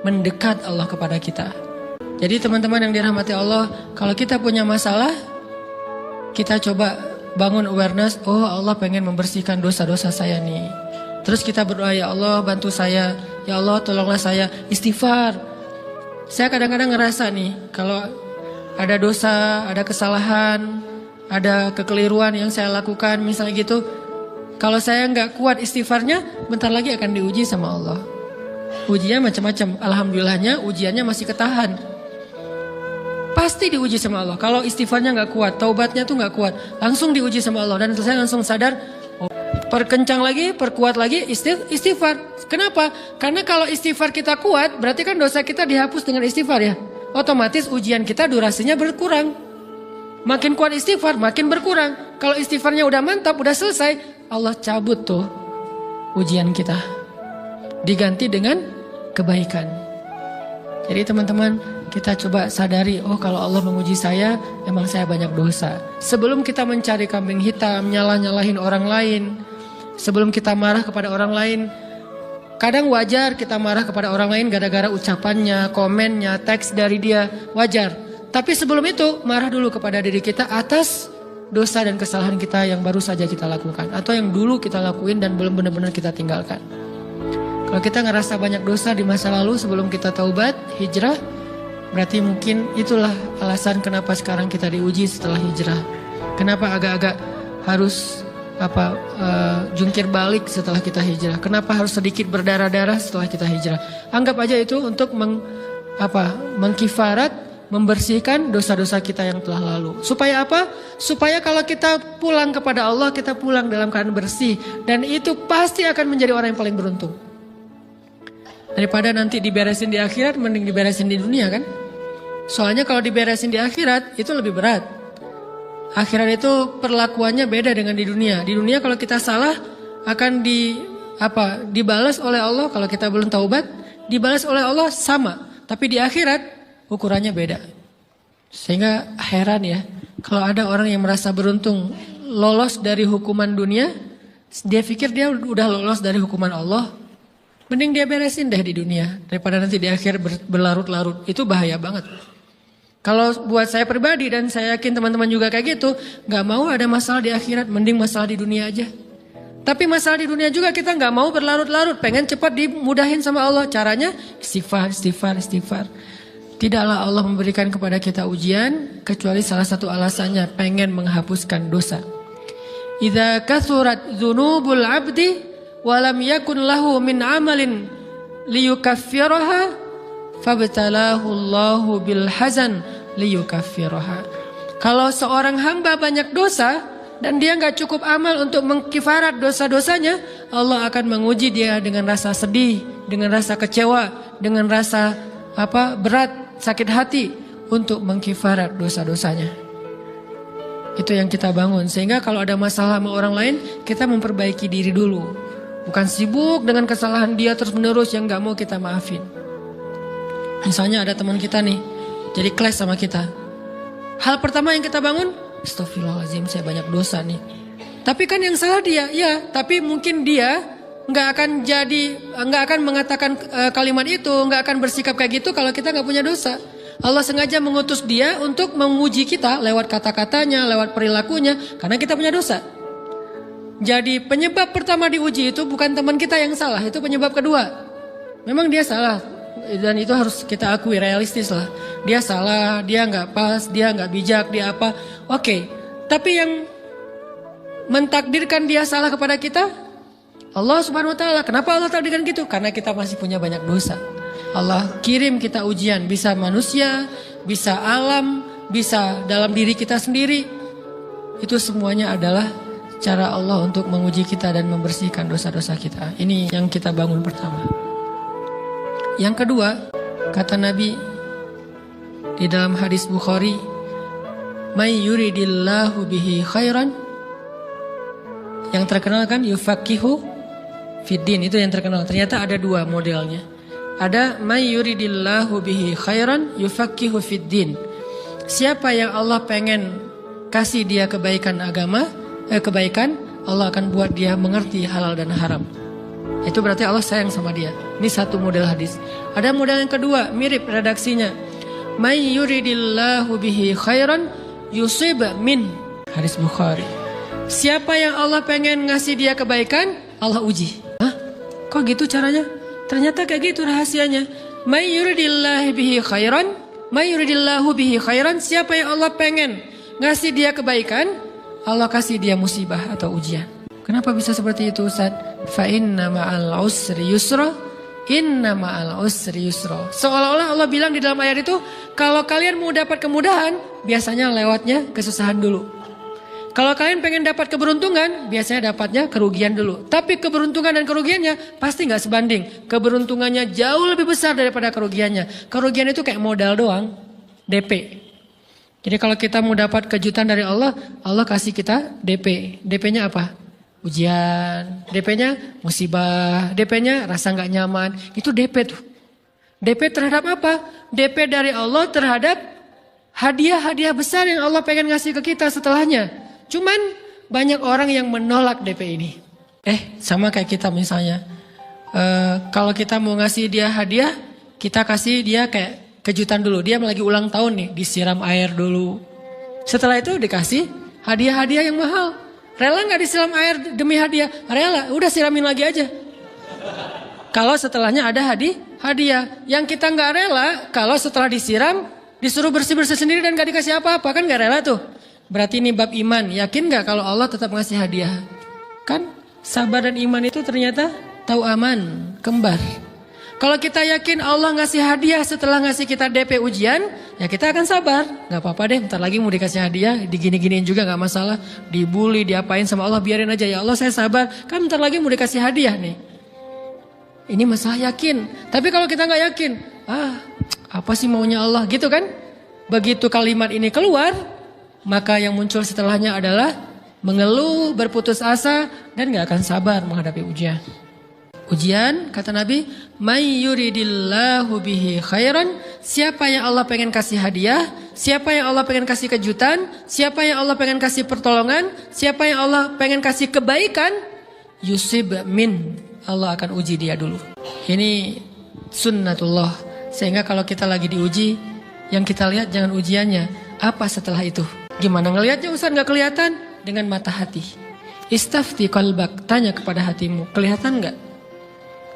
[SPEAKER 1] mendekat Allah kepada kita. Jadi teman-teman yang dirahmati Allah, kalau kita punya masalah, kita coba bangun awareness, oh Allah pengen membersihkan dosa-dosa saya nih. Terus kita berdoa, ya Allah bantu saya, ya Allah tolonglah saya, istighfar. Saya kadang-kadang ngerasa nih, kalau ada dosa, ada kesalahan, ada kekeliruan yang saya lakukan misalnya gitu, kalau saya nggak kuat istighfarnya, bentar lagi akan diuji sama Allah. Ujinya macam-macam. Alhamdulillahnya ujiannya masih ketahan. Pasti diuji sama Allah. Kalau istighfarnya nggak kuat, taubatnya tuh nggak kuat, langsung diuji sama Allah. Dan saya langsung sadar, oh, perkencang lagi, perkuat lagi istighfar. Kenapa? Karena kalau istighfar kita kuat, berarti kan dosa kita dihapus dengan istighfar ya. Otomatis ujian kita durasinya berkurang. Makin kuat istighfar, makin berkurang. Kalau istighfarnya udah mantap, udah selesai, Allah cabut tuh ujian kita. Diganti dengan kebaikan. Jadi teman-teman, kita coba sadari, oh kalau Allah menguji saya, emang saya banyak dosa. Sebelum kita mencari kambing hitam, nyalah-nyalahin orang lain, sebelum kita marah kepada orang lain, kadang wajar kita marah kepada orang lain gara-gara ucapannya, komennya, teks dari dia, wajar. Tapi sebelum itu, marah dulu kepada diri kita atas dosa dan kesalahan kita yang baru saja kita lakukan. Atau yang dulu kita lakuin dan belum benar-benar kita tinggalkan. Kalau kita ngerasa banyak dosa di masa lalu sebelum kita taubat, hijrah, berarti mungkin itulah alasan kenapa sekarang kita diuji setelah hijrah. Kenapa agak-agak harus jungkir balik setelah kita hijrah. Kenapa harus sedikit berdarah-darah setelah kita hijrah. Anggap aja itu untuk mengkifarat, membersihkan dosa-dosa kita yang telah lalu. Supaya apa? Supaya kalau kita pulang kepada Allah, kita pulang dalam keadaan bersih. Dan itu pasti akan menjadi orang yang paling beruntung. Daripada nanti diberesin di akhirat, mending diberesin di dunia kan? Soalnya kalau diberesin di akhirat, itu lebih berat. Akhirat itu perlakuannya beda dengan di dunia. Di dunia kalau kita salah, akan dibalas oleh Allah. Kalau kita belum taubat, dibalas oleh Allah sama. Tapi di akhirat, ukurannya beda. Sehingga heran ya, kalau ada orang yang merasa beruntung lolos dari hukuman dunia, dia pikir dia udah lolos dari hukuman Allah, mending dia beresin deh di dunia daripada nanti di akhir berlarut-larut. Itu bahaya banget. Kalau buat saya pribadi dan saya yakin teman-teman juga kayak gitu, gak mau ada masalah di akhirat, mending masalah di dunia aja. Tapi masalah di dunia juga kita gak mau berlarut-larut, pengen cepat dimudahin sama Allah. Caranya istighfar, istighfar, istighfar. Tidaklah Allah memberikan kepada kita ujian kecuali salah satu alasannya pengen menghapuskan dosa. Idza kathurat dzunubul 'abdi wa lam yakun lahu min 'amalin liyukaffiraha fabtalahu Allahu bil hazan liyukaffiraha. Kalau seorang hamba banyak dosa dan dia enggak cukup amal untuk mengkifarat dosa-dosanya, Allah akan menguji dia dengan rasa sedih, dengan rasa kecewa, dengan rasa berat, sakit hati untuk mengkifarat dosa-dosanya. Itu yang kita bangun. Sehingga kalau ada masalah sama orang lain, kita memperbaiki diri dulu. Bukan sibuk dengan kesalahan dia terus menerus yang gak mau kita maafin. Misalnya ada teman kita nih, jadi clash sama kita. Hal pertama yang kita bangun, astagfirullahaladzim, saya banyak dosa nih. Tapi kan yang salah dia, ya. Tapi mungkin dia nggak akan mengatakan kalimat itu, nggak akan bersikap kayak gitu kalau kita nggak punya dosa. Allah sengaja mengutus dia untuk menguji kita lewat kata-katanya, lewat perilakunya, karena kita punya dosa. Jadi penyebab pertama diuji itu bukan teman kita yang salah, itu penyebab kedua. Memang dia salah, dan itu harus kita akui, realistis lah. Dia salah, dia nggak pas, dia nggak bijak, dia apa. Oke, tapi yang mentakdirkan dia salah kepada kita, Allah Subhanahu Wa Taala. Kenapa Allah takdirkan gitu? Karena kita masih punya banyak dosa. Allah kirim kita ujian, bisa manusia, bisa alam, bisa dalam diri kita sendiri. Itu semuanya adalah cara Allah untuk menguji kita dan membersihkan dosa-dosa kita. Ini yang kita bangun pertama. Yang kedua, kata Nabi di dalam hadis Bukhari, "May yuridillahu bihi khairan." Yang terkenal kan yufaqihu fiddin, itu yang terkenal. Ternyata ada dua modelnya. Ada may yuridillahu bihi khairan yufaqihu fiddin. Siapa yang Allah pengen kasih dia kebaikan agama, kebaikan, Allah akan buat dia mengerti halal dan haram. Itu berarti Allah sayang sama dia. Ini satu model hadis. Ada model yang kedua, mirip redaksinya. May yuridillahu bihi khairan yusib min. Hadis Bukhari. Siapa yang Allah pengen ngasih dia kebaikan, Allah uji. Hah? Kok gitu caranya? Ternyata kayak gitu rahasianya. May yuridillahu bihi khairan, may yuridillahu bihi khairan. Siapa yang Allah pengen ngasih dia kebaikan, Allah kasih dia musibah atau ujian. Kenapa bisa seperti itu, Ustaz? Fa inna ma'al usri yusra, inna ma'al usri yusra. Seolah-olah Allah bilang di dalam ayat itu, kalau kalian mau dapat kemudahan, biasanya lewatnya kesusahan dulu. Kalau kalian pengen dapat keberuntungan, biasanya dapatnya kerugian dulu. Tapi keberuntungan dan kerugiannya pasti nggak sebanding. Keberuntungannya jauh lebih besar daripada kerugiannya. Kerugian itu kayak modal doang, DP. Jadi kalau kita mau dapat kejutan dari Allah, Allah kasih kita DP. DP-nya apa? Ujian. DP-nya musibah. DP-nya rasa nggak nyaman. Itu DP tuh. DP terhadap apa? DP dari Allah terhadap hadiah-hadiah besar yang Allah pengen ngasih ke kita setelahnya. Cuman banyak orang yang menolak DP ini. Sama kayak kita misalnya. Kalau kita mau ngasih dia hadiah, kita kasih dia kayak kejutan dulu. Dia lagi ulang tahun nih, disiram air dulu. Setelah itu dikasih hadiah-hadiah yang mahal. Rela gak disiram air demi hadiah? Rela, udah siramin lagi aja. Kalau setelahnya ada hadiah. Yang kita gak rela, kalau setelah disiram, disuruh bersih-bersih sendiri dan gak dikasih apa-apa. Kan gak rela tuh. Berarti ini bab iman. Yakin gak kalau Allah tetap ngasih hadiah? Kan sabar dan iman itu ternyata tahu aman, kembar. Kalau kita yakin Allah ngasih hadiah setelah ngasih kita DP ujian, ya kita akan sabar. Gak apa-apa deh, bentar lagi mau dikasih hadiah, digini-giniin juga gak masalah. Dibully, diapain sama Allah, biarin aja. Ya Allah saya sabar, kan bentar lagi mau dikasih hadiah nih. Ini masalah yakin. Tapi kalau kita gak yakin, apa sih maunya Allah gitu kan? Begitu kalimat ini keluar, maka yang muncul setelahnya adalah mengeluh, berputus asa, dan gak akan sabar menghadapi ujian. Ujian, kata Nabi, may yuridillahu bihi khairan. Siapa yang Allah pengen kasih hadiah, siapa yang Allah pengen kasih kejutan, siapa yang Allah pengen kasih pertolongan, siapa yang Allah pengen kasih kebaikan, yusib min. Allah akan uji dia dulu. Ini sunnatullah. Sehingga kalau kita lagi diuji, yang kita lihat jangan ujiannya, apa setelah itu. Gimana ngelihatnya Ustaz, gak kelihatan? Dengan mata hati. Istafti qalbak, tanya kepada hatimu, kelihatan gak?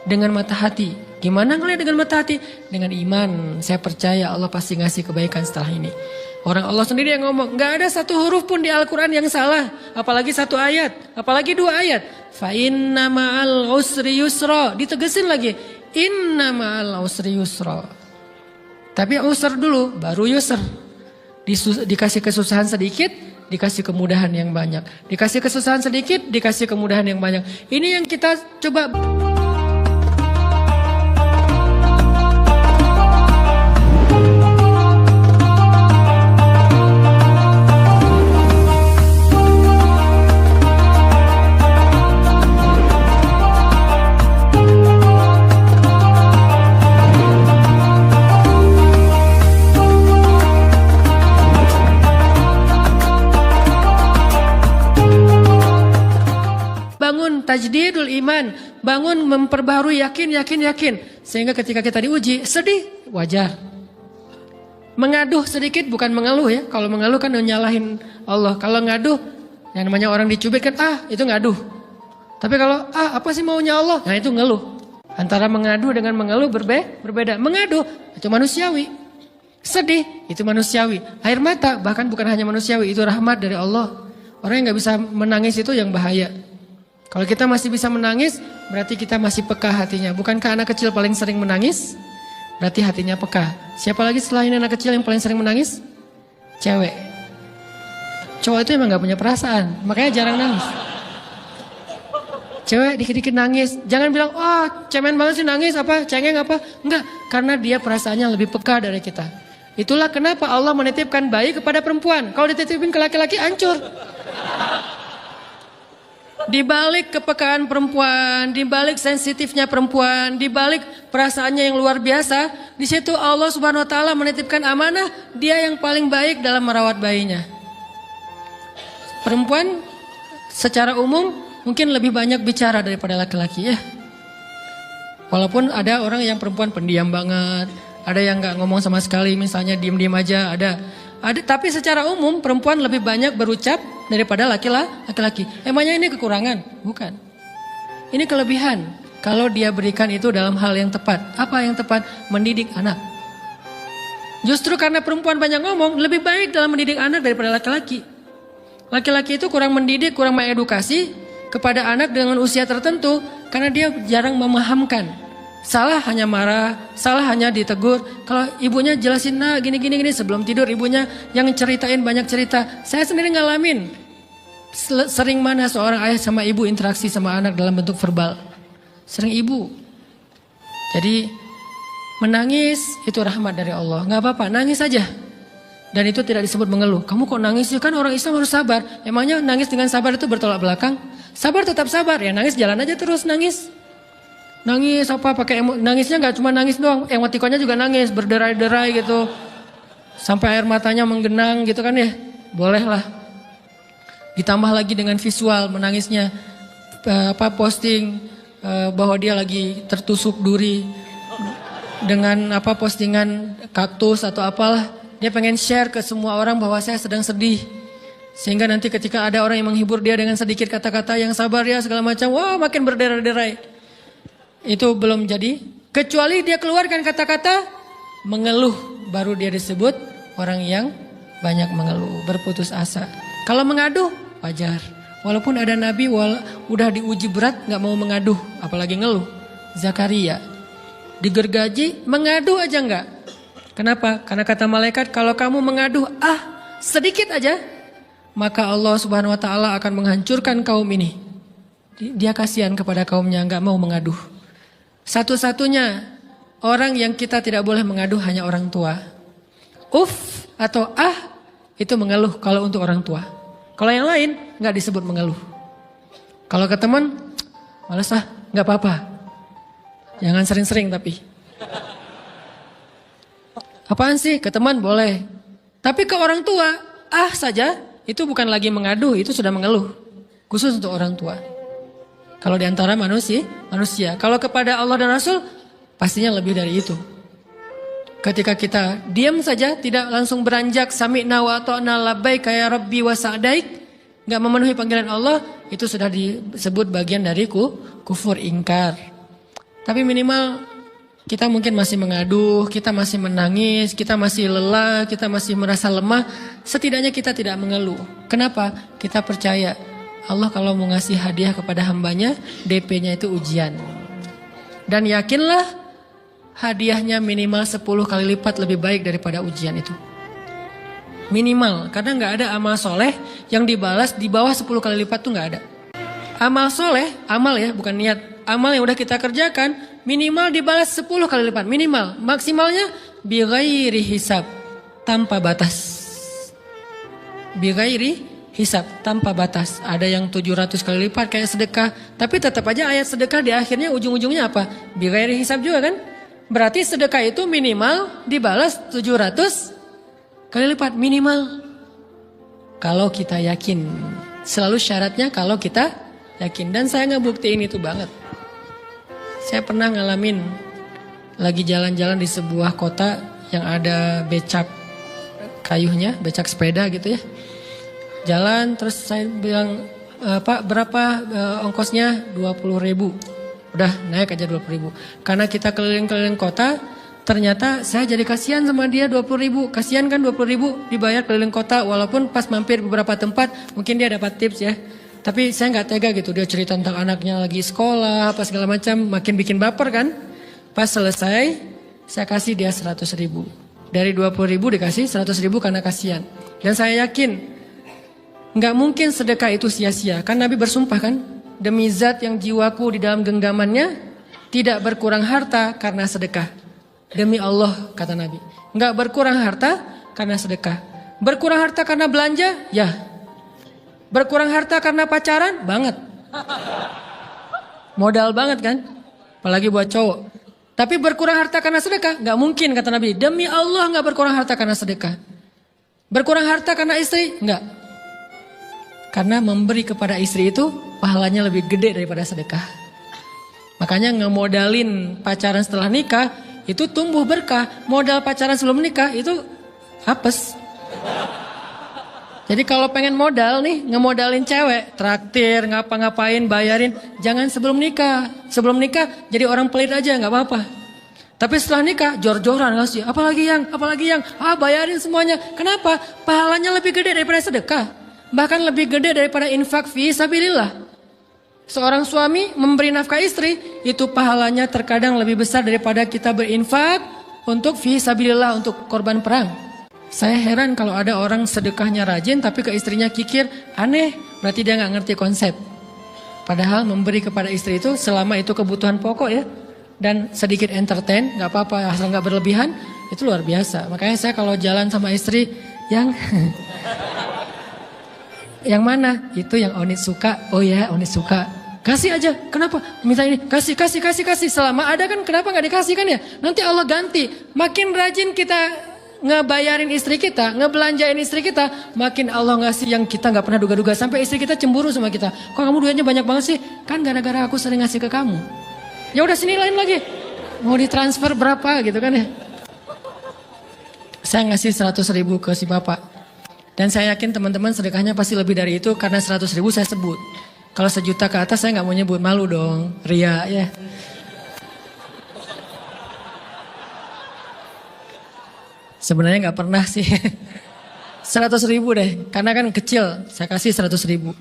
[SPEAKER 1] Dengan mata hati. Gimana ngelihat dengan mata hati? Dengan iman. Saya percaya Allah pasti ngasih kebaikan setelah ini. Orang Allah sendiri yang ngomong, gak ada satu huruf pun di Al-Quran yang salah. Apalagi satu ayat, apalagi dua ayat. Fa inna ma'al usri yusra. Ditegesin lagi. Inna ma'al usri yusra. Tapi usr dulu, baru yusr. Dikasih kesusahan sedikit, dikasih kemudahan yang banyak. Dikasih kesusahan sedikit, dikasih kemudahan yang banyak. Ini yang kita coba Bangun memperbarui, yakin. Sehingga ketika kita diuji, sedih, wajar. Mengaduh sedikit bukan mengeluh ya. Kalau mengeluh kan nyalahin Allah. Kalau ngaduh, yang namanya orang dicubit kan, itu ngaduh. Tapi kalau, apa sih maunya Allah? Nah itu ngeluh. Antara mengadu dengan mengeluh berbeda. Mengadu, itu manusiawi. Sedih, itu manusiawi. Air mata, bahkan bukan hanya manusiawi, itu rahmat dari Allah. Orang yang gak bisa menangis itu yang bahaya. Kalau kita masih bisa menangis, berarti kita masih peka hatinya. Bukankah anak kecil paling sering menangis? Berarti hatinya peka. Siapa lagi selain anak kecil yang paling sering menangis? Cewek. Cowok itu emang gak punya perasaan, makanya jarang nangis. Cewek dikit-dikit nangis. Jangan bilang, cemen banget sih nangis, cengeng apa. Enggak, karena dia perasaannya lebih peka dari kita. Itulah kenapa Allah menitipkan bayi kepada perempuan. Kalau dititipin ke laki-laki, hancur. Di balik kepekaan perempuan, di balik sensitifnya perempuan, di balik perasaannya yang luar biasa, di situ Allah Subhanahu wa taala menitipkan amanah, dia yang paling baik dalam merawat bayinya. Perempuan secara umum mungkin lebih banyak bicara daripada laki-laki ya. Walaupun ada orang yang perempuan pendiam banget, ada yang nggak ngomong sama sekali, misalnya diem-diem aja, ada. Tapi secara umum perempuan lebih banyak berucap daripada laki-laki. Emangnya ini kekurangan? Bukan. Ini kelebihan. Kalau dia berikan itu dalam hal yang tepat. Apa yang tepat? Mendidik anak. Justru karena perempuan banyak ngomong, lebih baik dalam mendidik anak daripada laki-laki. Laki-laki itu kurang mendidik, kurang mengedukasi kepada anak dengan usia tertentu karena dia jarang memahamkan. Salah hanya marah, salah hanya ditegur. Kalau ibunya jelasin, gini sebelum tidur ibunya yang ceritain banyak cerita. Saya sendiri ngalamin. Sering mana seorang ayah sama ibu interaksi sama anak dalam bentuk verbal. Sering ibu. Jadi menangis itu rahmat dari Allah. Gak apa-apa, nangis saja. Dan itu tidak disebut mengeluh. Kamu kok nangis sih? Kan orang Islam harus sabar. Emangnya nangis dengan sabar itu bertolak belakang? Sabar tetap sabar. Ya nangis jalan aja terus nangis. Nangis pakai nangisnya nggak cuma nangis doang, emotikonnya juga nangis, berderai-derai gitu. Sampai air matanya menggenang gitu kan ya. Boleh lah. Ditambah lagi dengan visual menangisnya, posting bahwa dia lagi tertusuk duri dengan postingan kaktus atau apalah. Dia pengen share ke semua orang bahwa saya sedang sedih. Sehingga nanti ketika ada orang yang menghibur dia dengan sedikit kata-kata yang sabar ya segala macam, makin berderai-derai. Itu belum jadi. Kecuali dia keluarkan kata-kata mengeluh, baru dia disebut orang yang banyak mengeluh, berputus asa. Kalau mengaduh, wajar. Walaupun ada nabi udah diuji berat gak mau mengaduh, apalagi ngeluh. Zakaria digergaji, mengaduh aja enggak. Kenapa? Karena kata malaikat, kalau kamu mengaduh sedikit aja, maka Allah Subhanahu wa taala akan menghancurkan kaum ini. Dia kasihan kepada kaumnya, gak mau mengaduh. Satu-satunya orang yang kita tidak boleh mengaduh hanya orang tua. Atau itu mengeluh kalau untuk orang tua. Kalau yang lain gak disebut mengeluh. Kalau ke teman, males gak apa-apa. Jangan sering-sering tapi. Apaan sih? Ke teman boleh. Tapi ke orang tua, saja, itu bukan lagi mengadu, itu sudah mengeluh. Khusus untuk orang tua. Kalau di antara manusia. Kalau kepada Allah dan Rasul, pastinya lebih dari itu. Ketika kita diam saja, tidak langsung beranjak, sami'na wa ata'na labbaik ya rabbi wa sa'daik, gak memenuhi panggilan Allah, itu sudah disebut bagian dari kufur ingkar. Tapi minimal kita mungkin masih mengaduh, kita masih menangis, kita masih lelah, kita masih merasa lemah. Setidaknya kita tidak mengeluh. Kenapa? Kita percaya Allah kalau mau ngasih hadiah kepada hambanya, DP-nya itu ujian. Dan yakinlah hadiahnya minimal 10 kali lipat lebih baik daripada ujian itu. Minimal, karena gak ada amal soleh yang dibalas di bawah 10 kali lipat tuh gak ada. Amal soleh, amal ya bukan niat. Amal yang udah kita kerjakan minimal dibalas 10 kali lipat. Minimal, maksimalnya bighairi hisab, tanpa batas. Bighairi hisab, tanpa batas. Ada yang 700 kali lipat kayak sedekah. Tapi tetap aja ayat sedekah di akhirnya ujung-ujungnya apa? Bighairi hisab juga kan? Berarti sedekah itu minimal dibalas 700 kali lipat. Minimal. Kalau kita yakin. Selalu syaratnya kalau kita yakin. Dan saya ngebuktiin itu banget. Saya pernah ngalamin lagi jalan-jalan di sebuah kota yang ada becak kayunya, becak sepeda gitu ya. Jalan terus saya bilang, Pak berapa ongkosnya? 20.000. Udah naik aja 20.000. Karena kita keliling-keliling kota, ternyata saya jadi kasihan sama dia 20.000. Kasihan kan 20.000 dibayar keliling kota, walaupun pas mampir beberapa tempat mungkin dia dapat tips ya. Tapi saya nggak tega gitu, dia cerita tentang anaknya lagi sekolah, apa segala macam, makin bikin baper kan. Pas selesai, saya kasih dia 100.000. Dari 20.000 dikasih 100.000 karena kasihan. Dan saya yakin nggak mungkin sedekah itu sia-sia. Kan Nabi bersumpah kan, demi zat yang jiwaku di dalam genggamannya, tidak berkurang harta karena sedekah. Demi Allah, kata Nabi, nggak berkurang harta karena sedekah. Berkurang harta karena belanja? Ya. Berkurang harta karena pacaran? Banget. Modal banget kan? Apalagi buat cowok. Tapi berkurang harta karena sedekah? Nggak mungkin, kata Nabi. Demi Allah nggak berkurang harta karena sedekah. Berkurang harta karena istri? Nggak. Karena memberi kepada istri itu pahalanya lebih gede daripada sedekah. Makanya ngemodalin pacaran setelah nikah itu tumbuh berkah. Modal pacaran sebelum nikah itu hapes. Jadi kalau pengen modal nih, ngemodalin cewek, traktir, ngapa-ngapain, bayarin, jangan sebelum nikah. Sebelum nikah jadi orang pelit aja, nggak apa-apa. Tapi setelah nikah jor-joran ngasih, apalagi yang, bayarin semuanya. Kenapa? Pahalanya lebih gede daripada sedekah. Bahkan lebih gede daripada infak fi sabilillah. Seorang suami memberi nafkah istri, itu pahalanya terkadang lebih besar daripada kita berinfak untuk fi sabilillah, untuk korban perang. Saya heran kalau ada orang sedekahnya rajin tapi ke istrinya kikir, aneh, berarti dia gak ngerti konsep. Padahal memberi kepada istri itu selama itu kebutuhan pokok ya, dan sedikit entertain, gak apa-apa asal gak berlebihan, itu luar biasa. Makanya saya kalau jalan sama istri yang yang mana? Itu yang Onit suka. Oh ya, Onit suka. Kasih aja. Kenapa? Minta ini. Kasih. Selama ada kan kenapa gak dikasih kan ya? Nanti Allah ganti. Makin rajin kita ngebayarin istri kita, ngebelanjain istri kita, makin Allah ngasih yang kita gak pernah duga-duga. Sampai istri kita cemburu sama kita. Kok kamu duitnya banyak banget sih? Kan gara-gara aku sering ngasih ke kamu. Ya udah sini lain lagi. Mau ditransfer berapa gitu kan ya? Saya ngasih 100.000 ke si bapak. Dan saya yakin teman-teman sedekahnya pasti lebih dari itu karena 100.000 saya sebut. Kalau 1 juta ke atas saya nggak mau nyebut, malu dong, ria ya. Sebenarnya nggak pernah sih. 100.000 deh, karena kan kecil, saya kasih 100.000.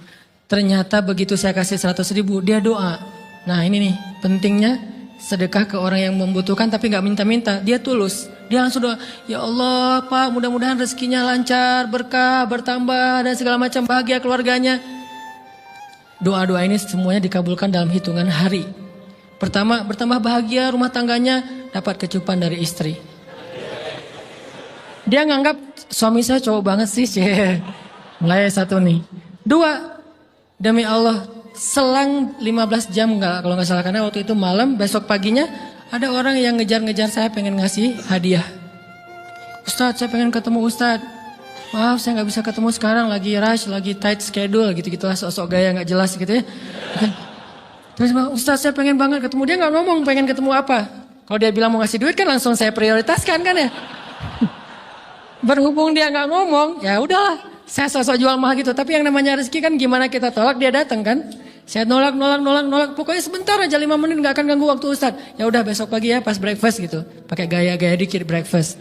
[SPEAKER 1] Ternyata begitu saya kasih 100.000, dia doa. Nah ini nih pentingnya sedekah ke orang yang membutuhkan tapi nggak minta-minta, dia tulus. Dia langsung doa, ya Allah Pak mudah-mudahan rezekinya lancar, berkah, bertambah dan segala macam, bahagia keluarganya. Doa-doa ini semuanya dikabulkan dalam hitungan hari. Pertama, bertambah bahagia rumah tangganya, dapat kecupan dari istri. Dia nganggap suami saya cowok banget sih. Mulai satu nih. 2, demi Allah selang 15 jam kalau nggak salah, karena waktu itu malam, besok paginya ada orang yang ngejar-ngejar saya pengen ngasih hadiah. Ustadz, saya pengen ketemu Ustadz. Maaf, saya nggak bisa ketemu sekarang, lagi rush, lagi tight schedule, gitu-gitulah, sok-sok gaya nggak jelas gitu ya. Terus Ustadz, saya pengen banget ketemu. Dia nggak ngomong pengen ketemu apa. Kalau dia bilang mau ngasih duit kan langsung saya prioritaskan kan ya. Berhubung dia nggak ngomong, ya udahlah, saya sok-sok jual mahal gitu. Tapi yang namanya rezeki kan gimana kita tolak, dia datang kan. Saya nolak. Pokoknya sebentar aja 5 menit nggak akan ganggu waktu Ustadz. Ya udah besok pagi ya pas breakfast gitu. Pakai gaya-gaya dikit breakfast.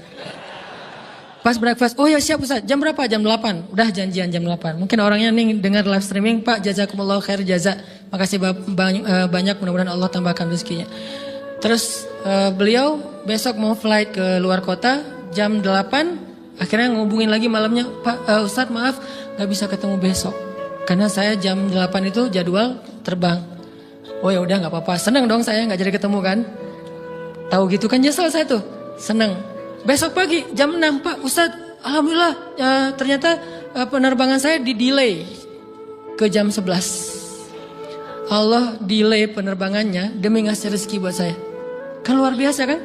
[SPEAKER 1] Pas breakfast, oh ya siap Ustadz. Jam berapa? Jam 8. Udah janjian jam 8. Mungkin orangnya nih dengar live streaming, Pak jazakumullah khair jaza. Makasih banyak, mudah-mudahan Allah tambahkan rezekinya. Terus beliau besok mau flight ke luar kota jam 8. Akhirnya ngubungin lagi malamnya, Pak Ustadz maaf gak bisa ketemu besok. Karena saya jam 8 itu jadwal terbang. Oh ya udah nggak apa-apa. Senang dong saya nggak jadi ketemu kan. Tahu gitu kan nyesel saya tuh. Senang. Besok pagi jam 6 Pak Ustadz. Alhamdulillah ternyata penerbangan saya di delay ke jam 11. Allah delay penerbangannya demi ngasih rezeki buat saya. Kan luar biasa kan.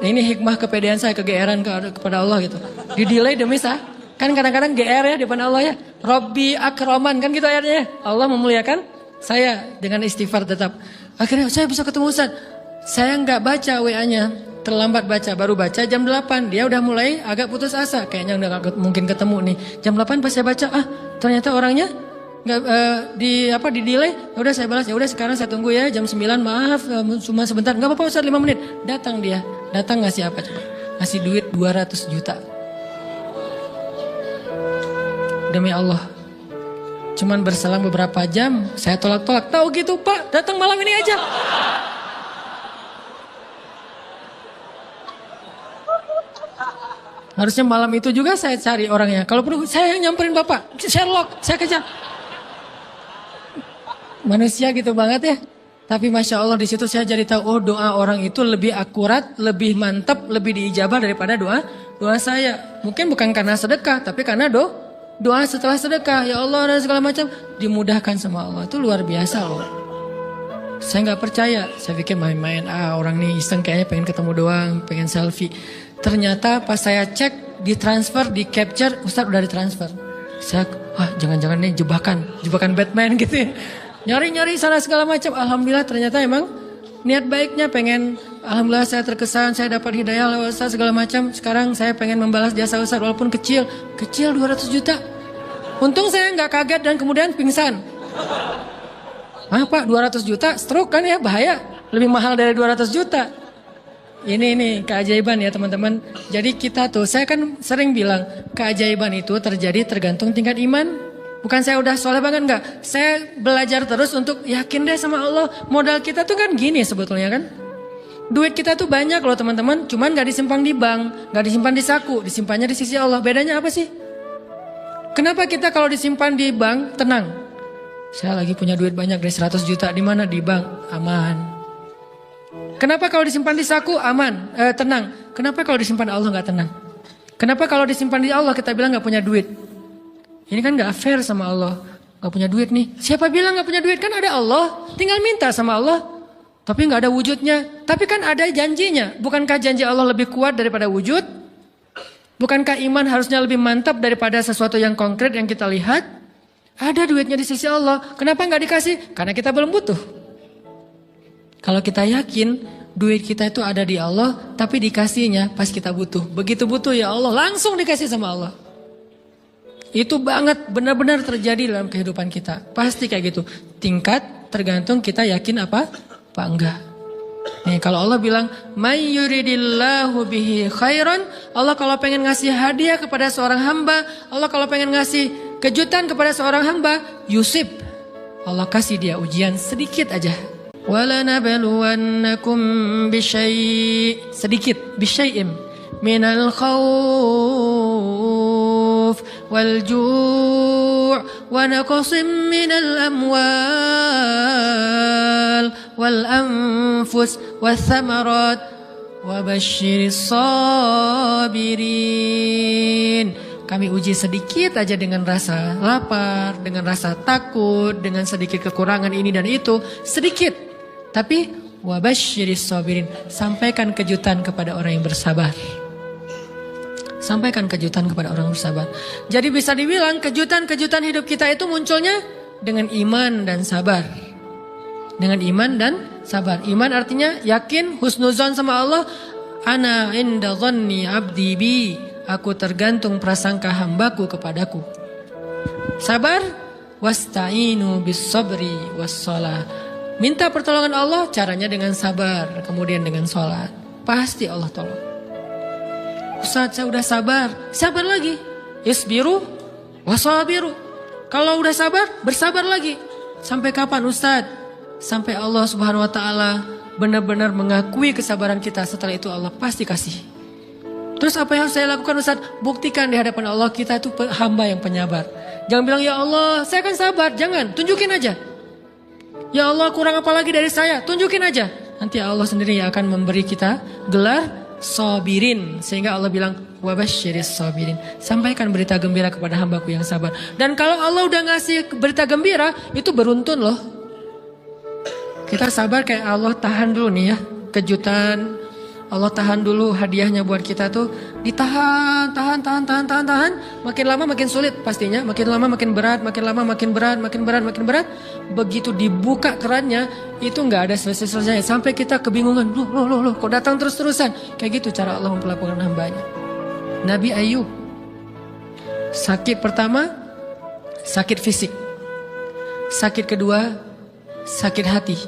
[SPEAKER 1] Nah, ini hikmah kepedean saya, kegeeran kepada Allah gitu. Di delay demi saya. Kan kadang-kadang GR ya di depan Allah ya. Robbi akroman kan gitu ayatnya. Allah memuliakan saya dengan istighfar tetap. Akhirnya saya bisa ketemu Ustaz. Saya nggak baca WA-nya, terlambat baca, baru baca jam 8. Dia udah mulai agak putus asa, kayaknya udah gak mungkin ketemu nih. Jam 8 pas saya baca, ternyata orangnya nggak di delay. Ya udah saya balas, ya udah sekarang saya tunggu ya jam 9, maaf cuma sebentar. Nggak apa-apa Ustaz, 5 menit. Datang dia, datang ngasih apa coba? Ngasih duit 200 juta. Demi Allah, cuman berselang beberapa jam, saya tolak-tolak. Tahu gitu Pak, datang malam ini aja. Harusnya malam itu juga saya cari orangnya. Kalau perlu saya yang nyamperin Bapak, Sherlock, saya kejar. Manusia gitu banget ya. Tapi Masya Allah di situ saya jadi tahu, doa orang itu lebih akurat, lebih mantap, lebih diijabah daripada doa saya. Mungkin bukan karena sedekah, tapi karena doa setelah sedekah, ya Allah dan segala macam dimudahkan sama Allah. Itu luar biasa loh. Saya nggak percaya, saya pikir main-main. Orang nih iseng kayaknya pengen ketemu doang, pengen selfie. Ternyata pas saya cek, ditransfer, di capture, Ustadz udah ditransfer. Saya, jangan-jangan nih jebakan Batman gitu ya. Nyari-nyari sana segala macam. Alhamdulillah ternyata emang niat baiknya pengen, alhamdulillah saya terkesan, saya dapat hidayah lewat Ustadz segala macam. Sekarang saya pengen membalas jasa Ustadz walaupun kecil 200 juta. Untung saya nggak kaget dan kemudian pingsan. Pak 200 juta stroke kan ya, bahaya. Lebih mahal dari 200 juta. Ini keajaiban ya teman-teman. Jadi kita tuh, saya kan sering bilang keajaiban itu terjadi tergantung tingkat iman. Bukan saya udah soleh banget, enggak. Saya belajar terus untuk yakin deh sama Allah. Modal kita tuh kan gini sebetulnya kan. Duit kita tuh banyak loh teman-teman. Cuman gak disimpan di bank, gak disimpan di saku. Disimpannya di sisi Allah. Bedanya apa sih? Kenapa kita kalau disimpan di bank tenang? Saya lagi punya duit banyak dari 100 juta. Di mana? Di bank. Aman. Kenapa kalau disimpan di saku? Aman. Tenang. Kenapa kalau disimpan di Allah gak tenang? Kenapa kalau disimpan di Allah kita bilang gak punya duit? Ini kan gak fair sama Allah. Gak punya duit nih. Siapa bilang gak punya duit? Kan ada Allah. Tinggal minta sama Allah. Tapi gak ada wujudnya. Tapi kan ada janjinya. Bukankah janji Allah lebih kuat daripada wujud? Bukankah iman harusnya lebih mantap daripada sesuatu yang konkret yang kita lihat? Ada duitnya di sisi Allah. Kenapa gak dikasih? Karena kita belum butuh. Kalau kita yakin duit kita itu ada di Allah, tapi dikasihnya pas kita butuh. Begitu butuh ya Allah, langsung dikasih sama Allah. Itu banget benar-benar terjadi dalam kehidupan kita. Pasti kayak gitu. Tingkat tergantung kita yakin apa enggak. Nih kalau Allah bilang, "May yuridillahu bihi khairan", Allah kalau pengen ngasih hadiah kepada seorang hamba, Allah kalau pengen ngasih kejutan kepada seorang hamba, yusib. Allah kasih dia ujian sedikit aja. وَلَنَبْلُوَنَّكُمْ بِشَيْءٍ sedikit, بِشَيْءٍ مِنَ الْخَوْفِ وَالْجُوعِ وَنَقْصٍ مِنَ الْأَمْوَالِ وَالْأَنْفُسِ وَالثَّمَرَاتِ وَبَشِّرِ الصَّابِرِينَ. Kami uji sedikit aja dengan rasa lapar, dengan rasa takut, dengan sedikit kekurangan ini dan itu, sedikit. Tapi wabasyiris sabirin, sampaikan kejutan kepada orang yang bersabar. Sampaikan kejutan kepada orang bersabar. Jadi bisa dibilang kejutan-kejutan hidup kita itu munculnya dengan iman dan sabar. Dengan iman dan sabar. Iman artinya yakin, husnuzon sama Allah. Ana inda dhanni abdi bi. Aku tergantung prasangka hambaku kepadaku. Sabar, wasta'inu bis sabri was shalah. Minta pertolongan Allah, caranya dengan sabar, kemudian dengan sholat. Pasti Allah tolong. Ustaz, saya udah sabar. Sabar lagi. Isbiru wasabiru. Kalau udah sabar, bersabar lagi. Sampai kapan Ustaz? Sampai Allah Subhanahu wa taala benar-benar mengakui kesabaran kita. Setelah itu Allah pasti kasih. Terus apa yang harus saya lakukan Ustaz? Buktikan di hadapan Allah kita itu hamba yang penyabar. Jangan bilang ya Allah saya kan sabar. Jangan, tunjukin aja. Ya Allah kurang apa lagi dari saya? Tunjukin aja. Nanti Allah sendiri yang akan memberi kita gelar sabirin. Sehingga Allah bilang wabasyiris sabirin. Sampaikan berita gembira kepada hambaku yang sabar. Dan kalau Allah udah ngasih berita gembira, itu beruntun loh. Kita sabar kayak Allah tahan dulu nih ya. Kejutan, Allah tahan dulu hadiahnya buat kita tuh, ditahan, tahan. Makin lama makin sulit pastinya, makin lama makin berat, makin lama makin berat, makin berat. Begitu dibuka kerannya, itu nggak ada selesai-selesainya. Sampai kita kebingungan, loh, kok datang terus-terusan? Kayak gitu cara Allah memperlakukan hambanya. Nabi Ayub, sakit pertama, sakit fisik. Sakit kedua, sakit hati.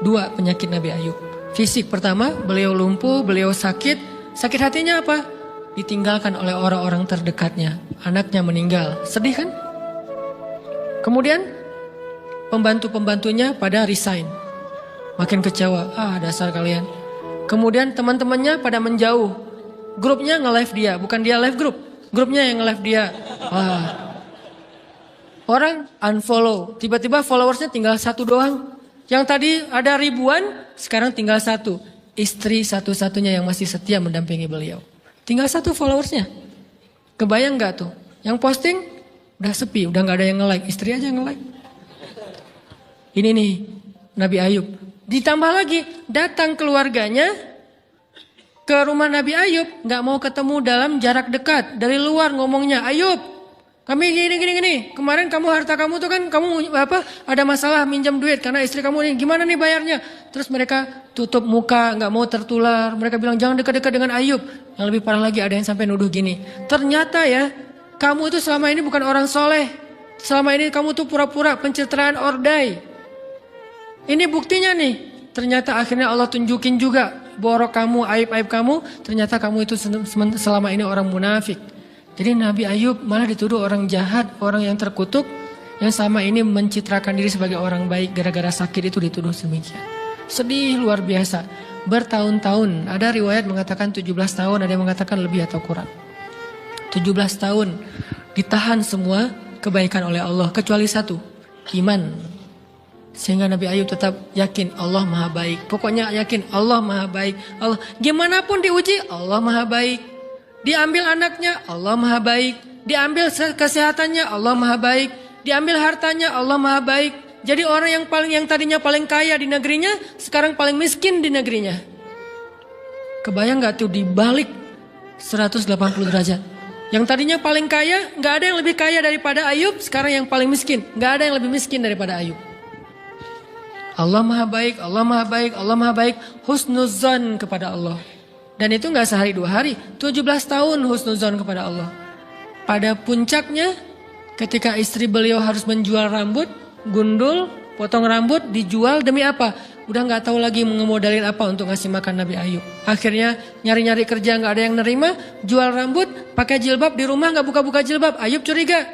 [SPEAKER 1] 2 penyakit Nabi Ayub. Fisik pertama, beliau lumpuh, beliau sakit. Sakit hatinya apa? Ditinggalkan oleh orang-orang terdekatnya. Anaknya meninggal. Sedih kan? Kemudian pembantu-pembantunya pada resign. Makin kecewa. Dasar kalian. Kemudian teman-temannya pada menjauh. Grupnya nge-live dia. Bukan dia live grup. Grupnya yang nge-live dia. Orang unfollow. Tiba-tiba followersnya tinggal 1 doang. Yang tadi ada ribuan, sekarang tinggal 1. Istri satu-satunya yang masih setia mendampingi beliau. Tinggal 1 followersnya. Kebayang gak tuh? Yang posting udah sepi, udah gak ada yang nge-like. Istri aja yang nge-like. Ini nih, Nabi Ayub. Ditambah lagi, datang keluarganya ke rumah Nabi Ayub. Gak mau ketemu dalam jarak dekat. Dari luar ngomongnya, Ayub, kami gini. Kemarin kamu harta kamu tuh kan kamu ada masalah minjam duit karena istri kamu nih. Gimana nih bayarnya? Terus mereka tutup muka, nggak mau tertular. Mereka bilang jangan dekat-dekat dengan Ayub. Yang lebih parah lagi ada yang sampai nuduh gini. Ternyata ya, kamu itu selama ini bukan orang soleh. Selama ini kamu tuh pura-pura pencitraan ordai. Ini buktinya nih. Ternyata akhirnya Allah tunjukin juga borok kamu, aib-aib kamu. Ternyata kamu itu selama ini orang munafik. Jadi Nabi Ayub malah dituduh orang jahat, orang yang terkutuk, yang sama ini mencitrakan diri sebagai orang baik, gara-gara sakit itu dituduh demikian. Sedih luar biasa, bertahun-tahun, ada riwayat mengatakan 17 tahun, ada yang mengatakan lebih atau kurang. 17 tahun, ditahan semua kebaikan oleh Allah, kecuali 1, iman. Sehingga Nabi Ayub tetap yakin Allah maha baik, pokoknya yakin Allah maha baik. Allah, gimana pun diuji, Allah maha baik. Diambil anaknya, Allah maha baik. Diambil kesehatannya, Allah maha baik. Diambil hartanya, Allah maha baik. Jadi orang yang tadinya paling kaya di negerinya, sekarang paling miskin di negerinya. Kebayang gak tuh dibalik 180 derajat. Yang tadinya paling kaya, gak ada yang lebih kaya daripada Ayub. Sekarang yang paling miskin, gak ada yang lebih miskin daripada Ayub. Allah maha baik, Allah maha baik, Allah maha baik. Husnuzan kepada Allah. Dan itu gak sehari 2 hari, 17 tahun husnuzon kepada Allah. Pada puncaknya ketika istri beliau harus menjual rambut, gundul, potong rambut, dijual demi apa? Udah gak tahu lagi ngemodalin apa untuk ngasih makan Nabi Ayub. Akhirnya nyari-nyari kerja gak ada yang nerima, jual rambut, pakai jilbab di rumah gak buka-buka jilbab. Ayub curiga,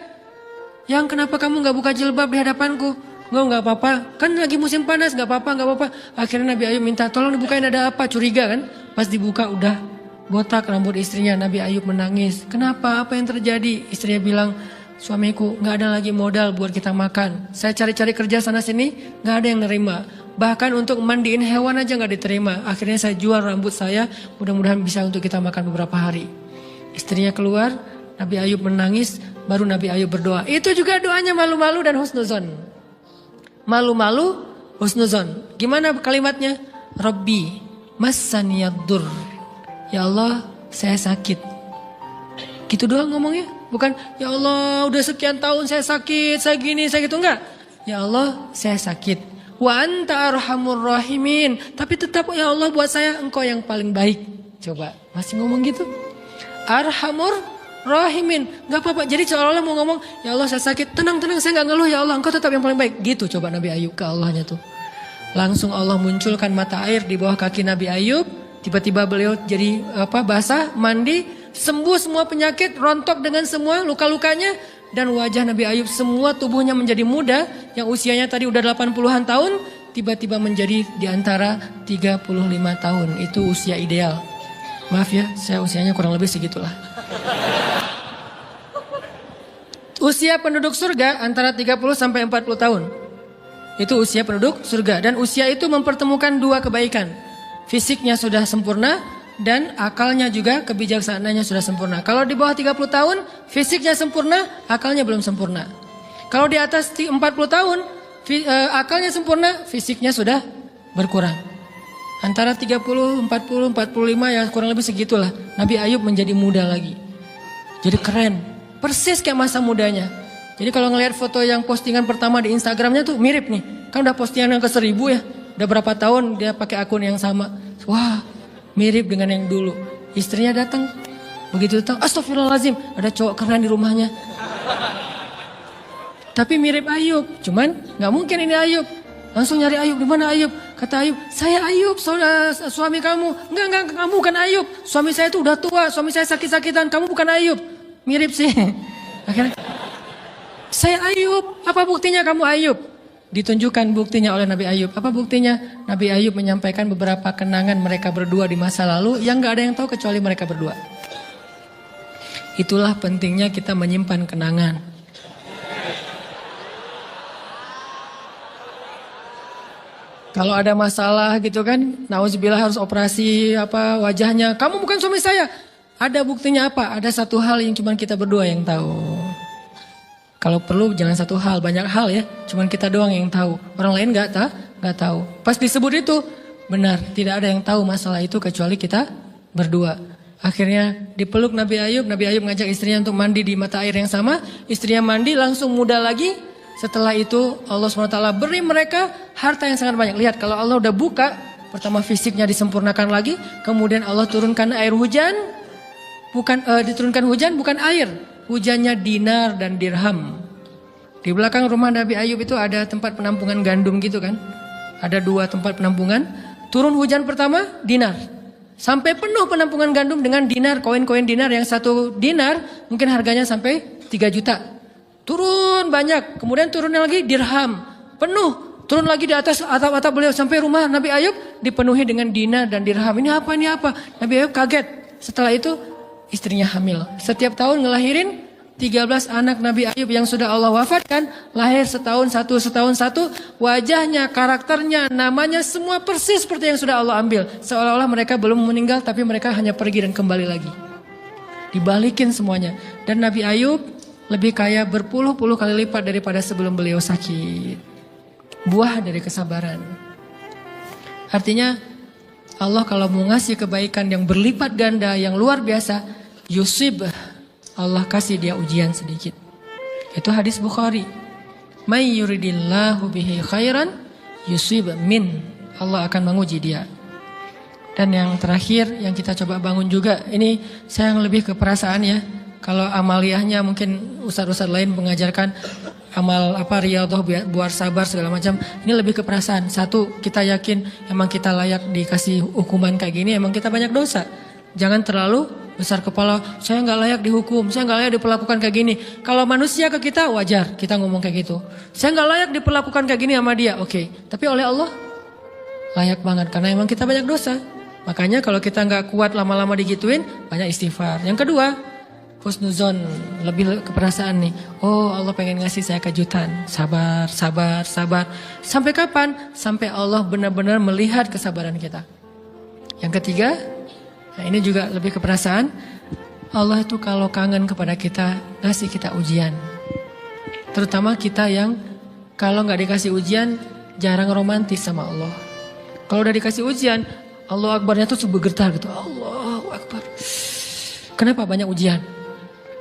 [SPEAKER 1] yang kenapa kamu gak buka jilbab di hadapanku? Gak apa-apa, kan lagi musim panas, gak apa-apa. Akhirnya Nabi Ayub minta tolong dibukain ada apa, curiga kan. Pas dibuka udah botak rambut istrinya. Nabi Ayub menangis. Kenapa? Apa yang terjadi? Istrinya bilang, suamiku gak ada lagi modal buat kita makan. Saya cari-cari kerja sana sini gak ada yang nerima. Bahkan untuk mandiin hewan aja gak diterima. Akhirnya saya jual rambut saya, mudah-mudahan bisa untuk kita makan beberapa hari. Istrinya keluar, Nabi Ayub menangis, baru Nabi Ayub berdoa. Itu juga doanya malu-malu dan husnuzon. Malu-malu, husnuzon. Gimana kalimatnya? Rabbi massaniyaddur. Ya Allah, saya sakit. Gitu doang ngomongnya. Bukan, ya Allah udah sekian tahun saya sakit, saya gini, saya gitu. Enggak. Ya Allah, saya sakit. Wa anta arhamur rahimin. Tapi tetap ya Allah buat saya engkau yang paling baik. Coba, masih ngomong gitu. Arhamur rahimin. Gak apa-apa. Jadi seolah-olah mau ngomong, ya Allah saya sakit. Tenang, saya gak ngeluh ya Allah. Engkau tetap yang paling baik. Gitu coba Nabi Ayub ke Allahnya tuh. Langsung Allah munculkan mata air di bawah kaki Nabi Ayub. Tiba-tiba beliau jadi basah, mandi. Sembuh semua penyakit, rontok dengan semua luka-lukanya. Dan wajah Nabi Ayub semua tubuhnya menjadi muda. Yang usianya tadi udah 80-an tahun. Tiba-tiba menjadi di antara 35 tahun. Itu usia ideal. Maaf ya, saya usianya kurang lebih segitulah. Usia penduduk surga antara 30 sampai 40 tahun. Itu usia penduduk surga. Dan usia itu mempertemukan 2 kebaikan. Fisiknya sudah sempurna dan akalnya juga kebijaksanaannya sudah sempurna. Kalau di bawah 30 tahun, fisiknya sempurna, akalnya belum sempurna. Kalau di atas 40 tahun, akalnya sempurna, fisiknya sudah berkurang. Antara 30, 40, 45 ya kurang lebih segitulah. Nabi Ayub menjadi muda lagi. Jadi keren. Persis kayak masa mudanya. Jadi kalau ngelihat foto yang postingan pertama di Instagramnya tuh mirip nih. Kan udah postingan yang ke 1000 ya. Udah berapa tahun dia pakai akun yang sama. Wah, mirip dengan yang dulu. Istrinya datang. Begitu datang, astagfirullahaladzim. Ada cowok keren di rumahnya. Tapi mirip Ayub. Cuman gak mungkin ini Ayub. Langsung nyari Ayub, di mana Ayub? Kata Ayub, saya Ayub, suami kamu. Enggak, kamu bukan Ayub. Suami saya itu udah tua, suami saya sakit-sakitan. Kamu bukan Ayub. Mirip sih. Akhirnya, saya Ayub. Apa buktinya kamu Ayub? Ditunjukkan buktinya oleh Nabi Ayub. Apa buktinya? Nabi Ayub menyampaikan beberapa kenangan mereka berdua di masa lalu yang gak ada yang tahu kecuali mereka berdua. Itulah pentingnya kita menyimpan kenangan. Kalau ada masalah gitu kan, nauzubillah harus operasi wajahnya. Kamu bukan suami saya. Ada buktinya apa? Ada satu hal yang cuma kita berdua yang tahu. Kalau perlu jangan satu hal, banyak hal ya. Cuma kita doang yang tahu. Orang lain nggak tahu. Pas disebut itu benar, tidak ada yang tahu masalah itu kecuali kita berdua. Akhirnya dipeluk Nabi Ayub ngajak istrinya untuk mandi di mata air yang sama. Istrinya mandi langsung muda lagi. Setelah itu Allah SWT beri mereka harta yang sangat banyak. Lihat kalau Allah udah buka, pertama fisiknya disempurnakan lagi. Kemudian Allah turunkan air hujan. Diturunkan hujan bukan air. Hujannya dinar dan dirham. Di belakang rumah Nabi Ayub itu ada tempat penampungan gandum gitu kan. Ada 2 tempat penampungan. Turun hujan pertama dinar. Sampai penuh penampungan gandum dengan dinar. Koin-koin dinar yang 1 dinar mungkin harganya sampai 3 juta. Turun banyak, kemudian turunnya lagi dirham, penuh. Turun lagi di atas atap-atap beliau sampai rumah Nabi Ayub dipenuhi dengan dinar dan dirham. Ini apa? Nabi Ayub kaget. Setelah itu istrinya hamil. Setiap tahun ngelahirin 13 anak Nabi Ayub yang sudah Allah wafatkan. Lahir setahun satu. Wajahnya, karakternya, namanya semua persis seperti yang sudah Allah ambil. Seolah-olah mereka belum meninggal tapi mereka hanya pergi dan kembali lagi. Dibalikin semuanya. Dan Nabi Ayub lebih kaya berpuluh-puluh kali lipat daripada sebelum beliau sakit. Buah dari kesabaran. Artinya Allah kalau mau ngasih kebaikan yang berlipat ganda, yang luar biasa, yusib, Allah kasih dia ujian sedikit. Itu hadis Bukhari. May yuridillahu bihi khairan yusib min. Allah akan menguji dia. Dan yang terakhir yang kita coba bangun juga, ini saya yang lebih ke perasaan ya. Kalau amaliyahnya mungkin ustadz-ustadz lain mengajarkan amal riyadhah buat sabar segala macam. Ini lebih ke perasaan. Satu, kita yakin emang kita layak dikasih hukuman kayak gini, emang kita banyak dosa. Jangan terlalu besar kepala, saya nggak layak dihukum, saya nggak layak diperlakukan kayak gini. Kalau manusia ke kita wajar, kita ngomong kayak gitu. Saya nggak layak diperlakukan kayak gini sama dia, oke. Tapi oleh Allah layak banget karena emang kita banyak dosa. Makanya kalau kita nggak kuat lama-lama digituin, banyak istighfar. Yang kedua, husnuzon, lebih keperasaan nih. Oh Allah pengen ngasih saya kejutan. Sabar. Sampai kapan? Sampai Allah benar-benar melihat kesabaran kita. Yang ketiga, nah ini juga lebih keperasaan. Allah itu kalau kangen kepada kita, ngasih kita ujian. Terutama kita yang kalau nggak dikasih ujian, jarang romantis sama Allah. Kalau udah dikasih ujian, Allah Akbarnya tuh bergetar gitu. Allahu Akbar. Kenapa banyak ujian?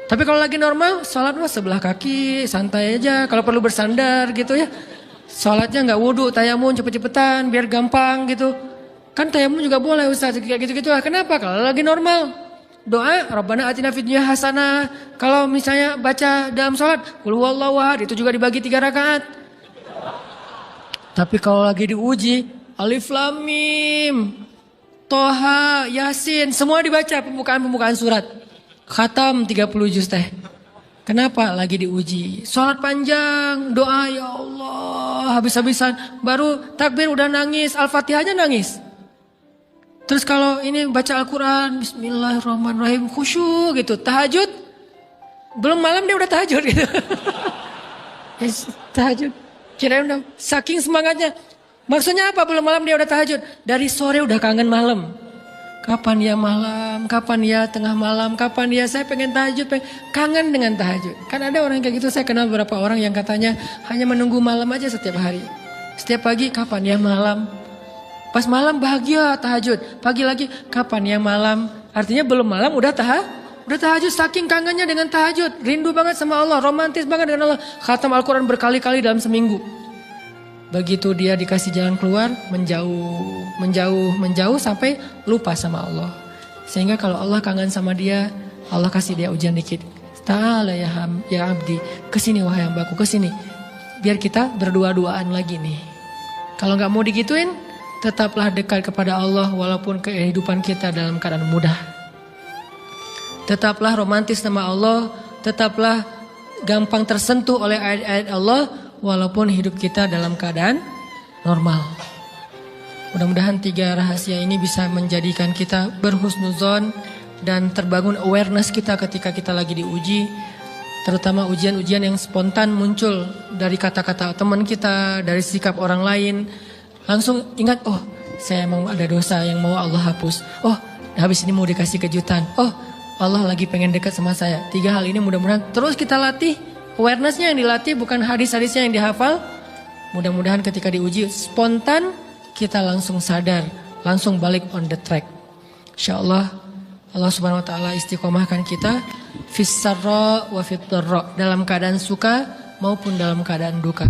[SPEAKER 1] Tapi kalau lagi normal, sholat sebelah kaki, santai aja. Kalau perlu bersandar gitu ya. Sholatnya nggak wudhu, tayamum cepet-cepetan, biar gampang gitu. Kan tayamum juga boleh Ustaz, kayak gitu-gitu lah. Kenapa? Kalau lagi normal, doa, Rabbana atina fid dunya hasanah. Kalau misalnya baca dalam sholat, qul huwallahu ahad, itu juga dibagi 3 rakaat. Tapi kalau lagi diuji, Alif Lam Mim, Toha, Yasin, semua dibaca pembukaan surat. Khatam 30 juz teh. Kenapa? Lagi diuji. Sholat panjang, doa ya Allah, habis-habisan. Baru takbir udah nangis, Al-Fatihahnya nangis. Terus kalau ini baca Al-Quran, Bismillahirrahmanirrahim, khusyuk gitu. Tahajud, belum malam dia udah tahajud gitu. Tahajud, kirain udah saking semangatnya. Maksudnya apa? Belum malam dia udah tahajud. Dari sore udah kangen malam. Kapan ya malam, kapan ya tengah malam, kapan ya saya pengen tahajud, kangen dengan tahajud. Kan ada orang kayak gitu, saya kenal beberapa orang yang katanya hanya menunggu malam aja setiap hari. Setiap pagi, kapan ya malam. Pas malam bahagia tahajud. Pagi lagi kapan yang malam? Artinya belum malam udah tahajud, saking kangennya dengan tahajud. Rindu banget sama Allah, romantis banget dengan Allah. Khatam Al-Quran berkali-kali dalam seminggu. Begitu dia dikasih jalan keluar, menjauh sampai lupa sama Allah. Sehingga kalau Allah kangen sama dia, Allah kasih dia ujian dikit. Ta'ala ya abdi, kesini wahai hambaku, kesini. Biar kita berdua-duaan lagi nih. Kalau gak mau digituin, tetaplah dekat kepada Allah walaupun kehidupan kita dalam keadaan mudah. Tetaplah romantis sama Allah, tetaplah gampang tersentuh oleh ayat-ayat Allah walaupun hidup kita dalam keadaan normal. Mudah-mudahan 3 rahasia ini bisa menjadikan kita berhusnuzon dan terbangun awareness kita ketika kita lagi diuji. Terutama ujian-ujian yang spontan muncul dari kata-kata teman kita, dari sikap orang lain. Langsung ingat, oh saya mau ada dosa yang mau Allah hapus. Oh habis ini mau dikasih kejutan. Oh Allah lagi pengen dekat sama saya. 3 hal ini mudah-mudahan terus kita latih. Awarenessnya yang dilatih, bukan hadis-hadisnya yang dihafal. Mudah-mudahan ketika diuji spontan kita langsung sadar, langsung balik on the track. InsyaAllah Allah Subhanahu Wa Taala istiqomahkan kita fis sarra wa fit dharra, dalam keadaan suka maupun dalam keadaan duka.